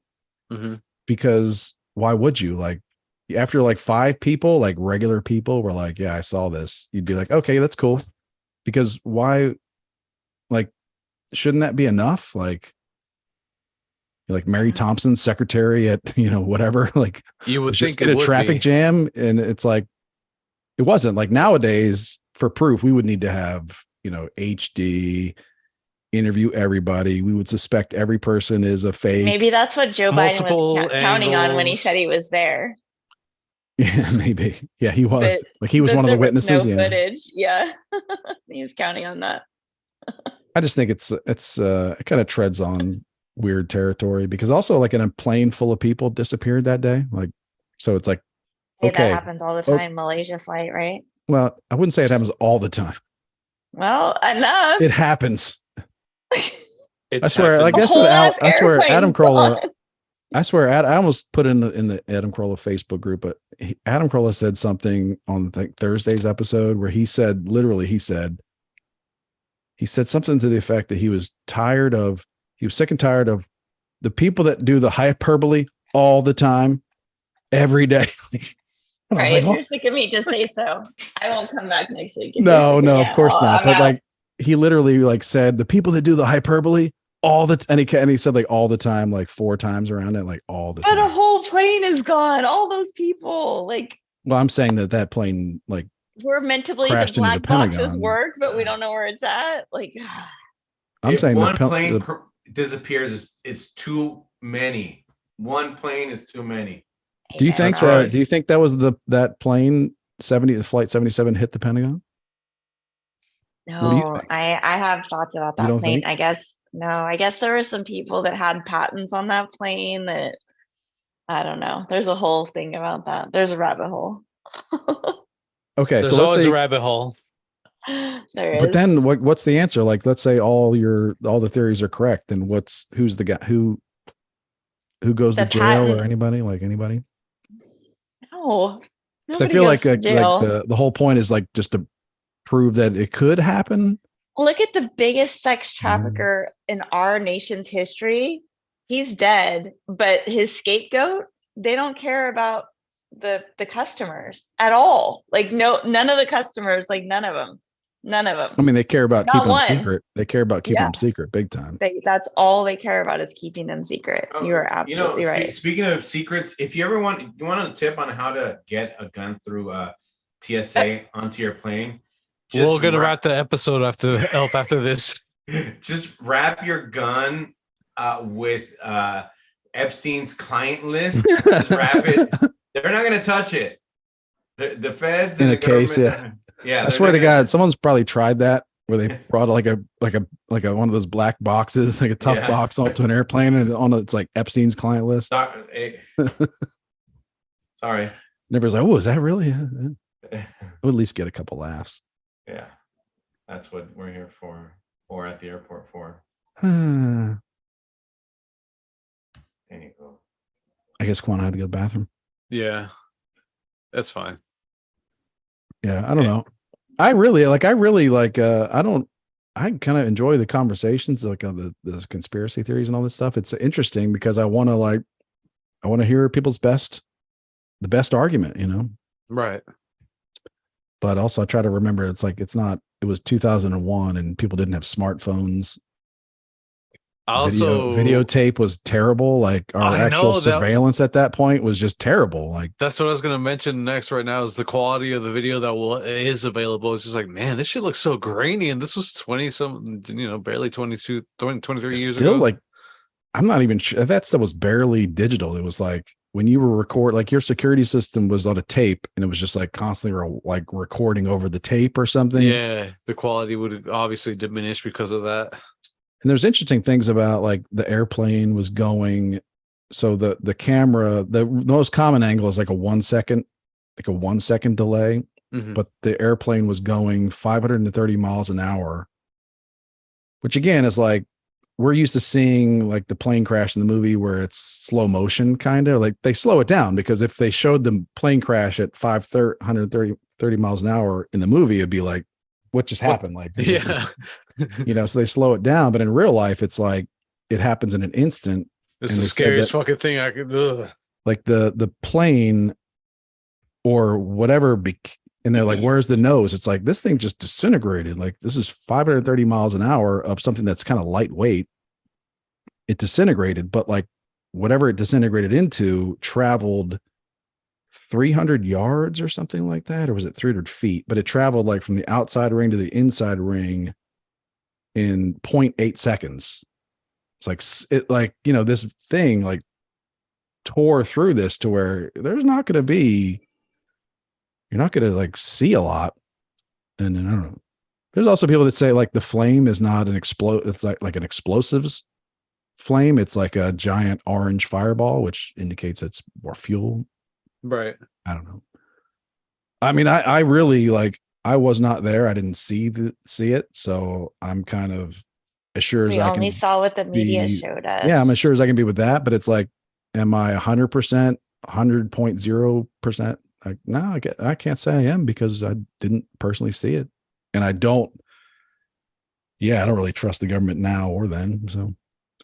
Mhm. Because why would you? Like after like 5 people, like regular people were like, yeah, I saw this. You'd be like, okay, that's cool. Because why, like, shouldn't that be enough? Like Mary Thompson, secretary at, whatever, like You would was just think in it a would traffic be. jam. And it's like, it wasn't. Like nowadays for proof, we would need to have, HD, interview everybody. We would suspect every person is a fake. Maybe that's what Joe Biden Multiple was counting on when he angles. said he was there. Yeah, maybe. Yeah, he was. But Like he was that one of the there was witnesses. no Yeah. footage. Yeah. He was counting on that. I just think it kind of treads on weird territory because also like in a plane full of people disappeared that day. Like, so it's like, Hey, okay. that happens all the Oh. time. Malaysia flight, right? Well, I wouldn't say it happens all the time. Well, enough. It happens. It's I swear, like happened. that's what whole I swear airplane's Adam Carolla. gone. I swear, I almost put in the Adam Carolla Facebook group, but Adam Carolla said something on Thursday's episode where he said something to the effect that he was sick and tired of the people that do the hyperbole all the time, every day. And I was Right. like, If well, you're sick of me, just say so. I won't come back next week. If no, you're sick no, me, of course not. I'm But out. like he literally like said the people that do the hyperbole all the and he said like all the time, like 4 times around it, like all the But a time. whole plane is gone. All those people, like, Well, I'm saying that plane like we're meant to believe that crashed into the black boxes Pentagon. work, but we don't know where it's at. Like, I'm If saying one the plane disappears, it's too many. One plane is too many. Do you amen, think That's bro. right. do you think that was that plane flight 77 hit the Pentagon? What do you No, think? I have thoughts about You that don't plane. think? I guess there were some people that had patents on that plane that I don't know. There's a whole thing about that. There's a rabbit hole. Okay, There's so let's always say, a rabbit hole. There but is. then what's the answer? Like, let's say all the theories are correct. Then who's the guy who goes to The jail or patent- anybody? Like anybody? No, Because I nobody feel goes like to jail. the whole point is like just to prove that it could happen. Look at the biggest sex Mm. trafficker in our nation's history. He's dead, but his scapegoat, they don't care about the customers at all. Like none of the customers, like none of them. I mean, they care about Not keeping them one. secret. They care about keeping Yeah. them secret big time. That's all they care about is keeping them secret. Oh, You are absolutely right. Speaking of secrets, if you want a tip on how to get a gun through TSA onto your plane, We're gonna wrap the episode after this. just wrap your gun with Epstein's client list. Just wrap it. They're not going to touch it. The feds In and a the case, government. Yeah. I they're swear not to gonna- God, someone's probably tried that where they brought like a one of those black boxes, like a tough Yeah. box onto an airplane, and it's like Epstein's client list. Sorry. And everybody's like, "Oh, is that really?" We'll at least get a couple laughs. Yeah. That's what we're here for, or at the airport for. I Anywho. guess Quan had to go to the bathroom. Yeah, that's fine. Yeah, I don't know. I really like. I kind of enjoy the conversations, like the conspiracy theories and all this stuff. It's interesting because I want to hear people's the best argument, Right. but also I try to remember it's like it was 2001 and people didn't have smartphones. Also, Videotape was terrible. Like our I actual know that- surveillance at that point was just terrible. Like that's what I was going to mention next right now is the quality of the video that is available. It's just like, man, this shit looks so grainy. And this was 20 something, barely 23 years still ago. like, I'm not even sure that stuff was barely digital. It was like when you were like your security system was on a tape and it was just like constantly like recording over the tape or something. Yeah. The quality would obviously diminish because of that. And there's interesting things about like the airplane was going. So the camera, the most common angle is like a 1 second, delay, Mhm. but the airplane was going 530 miles an hour, which again is like, we're used to seeing like the plane crash in the movie where it's slow motion, kind of like they slow it down because if they showed the plane crash at 530 miles an hour in the movie, it'd be like, what just happened? Like, Yeah. so they slow it down, but in real life, it's like it happens in an instant. It's And the they said scariest that- fucking thing I could. Ugh. Like the plane or whatever, and they're like, where's the nose? It's like this thing just disintegrated. Like this is 530 miles an hour of something that's kind of lightweight. It disintegrated, but like whatever it disintegrated into traveled 300 yards or something like that, or was it 300 feet? But it traveled like from the outside ring to the inside ring in 0.8 seconds. It's like this thing like tore through this to where you're not going to like see a lot. And then I don't know. There's also people that say like the flame is not an it's like an explosives flame. It's like a giant orange fireball, which indicates it's more fuel. Right. I don't know. I mean, I really like, I was not there. I didn't see it. So I'm kind of as sure as We I only can saw what the media be- showed us. Yeah, I'm as sure as I can be with that, but it's like, am I 100%, 100.0%? Like, no, I can't say I am because I didn't personally see it. And I don't really trust the government now or then. So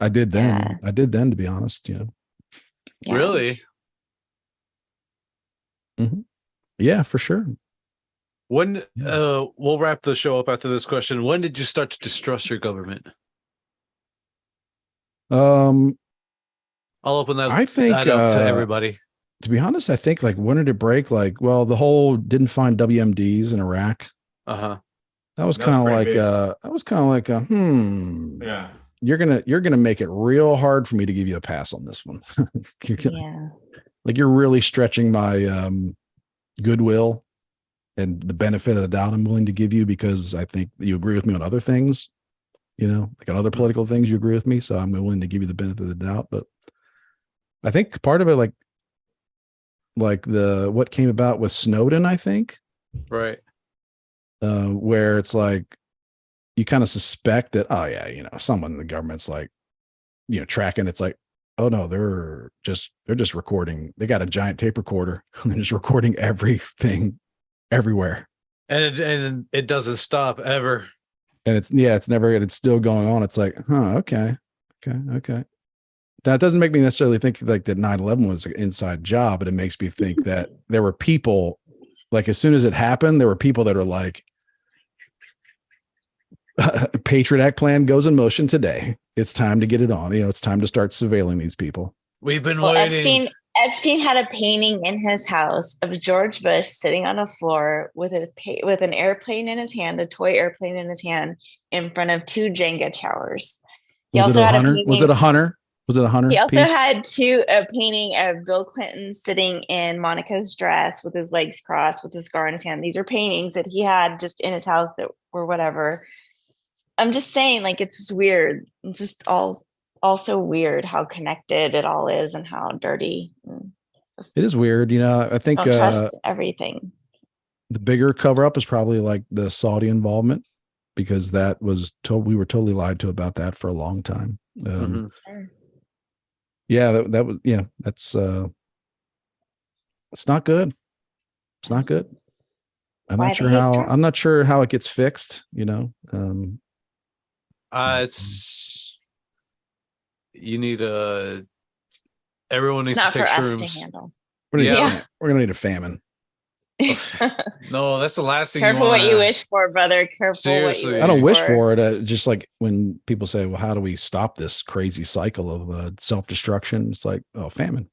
I did then. Yeah. I did then, to be honest, Yeah. Really? Yeah, for sure. When we'll wrap the show up after this question. When did you start to distrust your government? Um, I'll open that, I think, that up to everybody. to be honest, I think like when did it break? Like, well, the whole didn't find WMDs in Iraq. Uh-huh. That was That's kind of pretty like, big. Yeah. you're gonna make it real hard for me to give you a pass on this one. You're really stretching my goodwill and the benefit of the doubt I'm willing to give you because I think you agree with me on other things, like on other political things you agree with me. So I'm willing to give you the benefit of the doubt. But I think part of it, like what came about with Snowden, I think, Right. where it's like you kind of suspect that, oh yeah, someone in the government's like, tracking. It's like, oh no, they're just recording. They got a giant tape recorder and they're just recording everything everywhere. And it doesn't stop ever. And it's still going on. It's like, okay. Now, it doesn't make me necessarily think like that 9/11 was an inside job, but it makes me think that there were people, like as soon as it happened, there were people that are like, Patriot Act plan goes in motion today. It's time to get it on. It's time to start surveilling these people. We've been Well, waiting. Epstein had a painting in his house of George Bush sitting on a floor with an airplane in his hand, a toy airplane in his hand, in front of two Jenga towers. Was it a hunter? Was it a hunter? He also piece? had a painting of Bill Clinton sitting in Monica's dress with his legs crossed with a scar in his hand. These are paintings that he had just in his house that were whatever. I'm just saying, like, it's just weird. It's just also weird how connected it all is and how dirty. It is weird. I think Don't trust everything. the bigger cover up is probably like the Saudi involvement because that was we were totally lied to about that for a long time. Mhm. Yeah, that was, that's, it's not good. It's not good. I'm Why not sure they hate how, Trump? I'm not sure how it gets fixed, It's you need everyone It's needs to not for take us shrooms. to handle. we're gonna, Yeah. we're gonna need a famine. No, that's the last thing you Careful want. what you wish for, brother. Careful what Seriously. you I don't wish for. for it. Just like when people say, well, how do we stop this crazy cycle of self-destruction? It's like, oh, famine.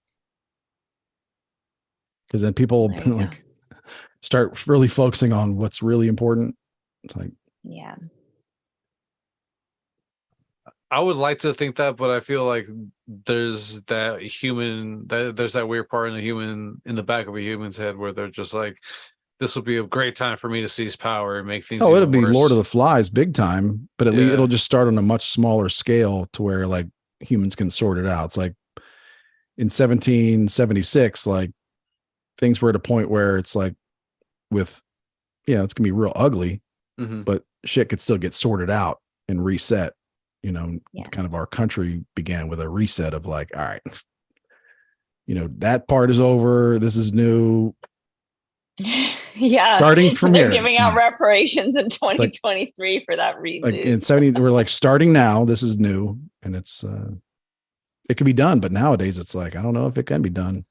Because then people There you go. like start really focusing on what's really important. It's like, Yeah. I would like to think that, but I feel like there's that there's that weird part in the back of a human's head where they're just like, this will be a great time for me to seize power and make things. oh, even it'll be worse. Lord of the Flies big time, but at least Yeah. it'll just start on a much smaller scale to where like humans can sort it out. It's like in 1776, like things were at a point where it's like with, it's gonna be real ugly, Mhm. but shit could still get sorted out and reset. Yeah. Kind of our country began with a reset of like, all right, that part is over. This is new. Yeah. Starting from They're here. giving out reparations in 2023 for that reason. Like in 70, we're like starting now. This is new, and it's it can be done, but nowadays it's like I don't know if it can be done.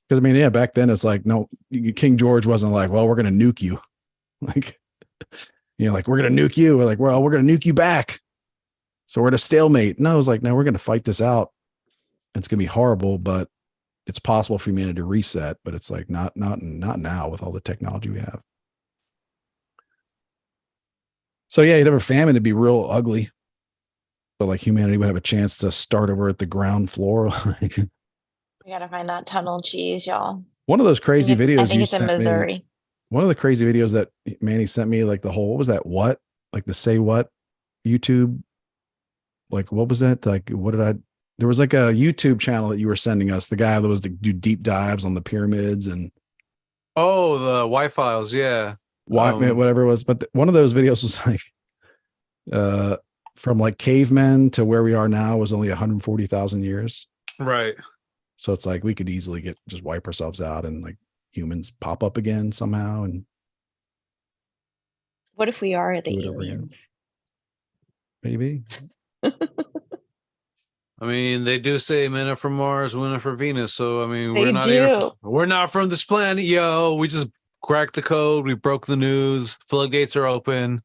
Because I mean, yeah, back then it's like no, King George wasn't like, well, we're gonna nuke you, like like we're gonna nuke you. We're like, well, we're gonna nuke you back. So we're at a stalemate. No, it's like, no, we're gonna fight this out. It's gonna be horrible, but it's possible for humanity to reset. But it's like not now with all the technology we have. So yeah, you'd have a famine to be real ugly, but like humanity would have a chance to start over at the ground floor. We gotta find that tunnel cheese, y'all. One of those crazy I videos think you it's in sent me. Missouri. One of the crazy videos that Manny sent me, like the whole, what was that? What? Like the say what YouTube? Like, what was that? Like, what did I, there was like a YouTube channel that you were sending us. The guy that was to do deep dives on the pyramids and Oh, the Y files, yeah. whatever it was. But one of those videos was like, from like cavemen to where we are now was only 140,000 years. Right. So it's like we could easily just wipe ourselves out and like humans pop up again somehow. And What if we are the do it over again. aliens? Maybe. I mean, they do say men are from Mars, women are from Venus. So I mean, They we're not from this planet, yo. We just cracked the code. We broke the news. Floodgates are open.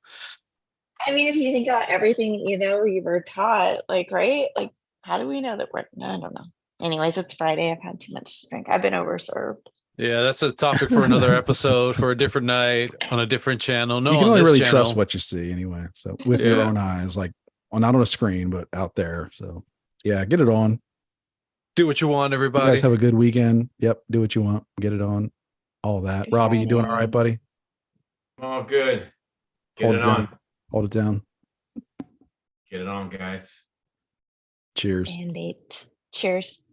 I mean, if you think about everything that you were taught, like, right? Like, how do we know that we're? No, I don't know. Anyways, it's Friday. I've had too much to drink. I've been overserved. Yeah, that's a topic for another episode, for a different night on a different channel. No, you can on only this really channel. trust what you see anyway. So with your Yeah. own eyes, like, well, not on a screen, but out there. So yeah, get it on. Do what you want, You everybody. guys have a good weekend. Yep. Do what you want. Get it on. All that. Good Robbie, you doing all Friday. right, buddy? Oh, good. Get Hold it it down. on. Hold it down. Get it on, guys. Cheers. Band-Aid. Cheers.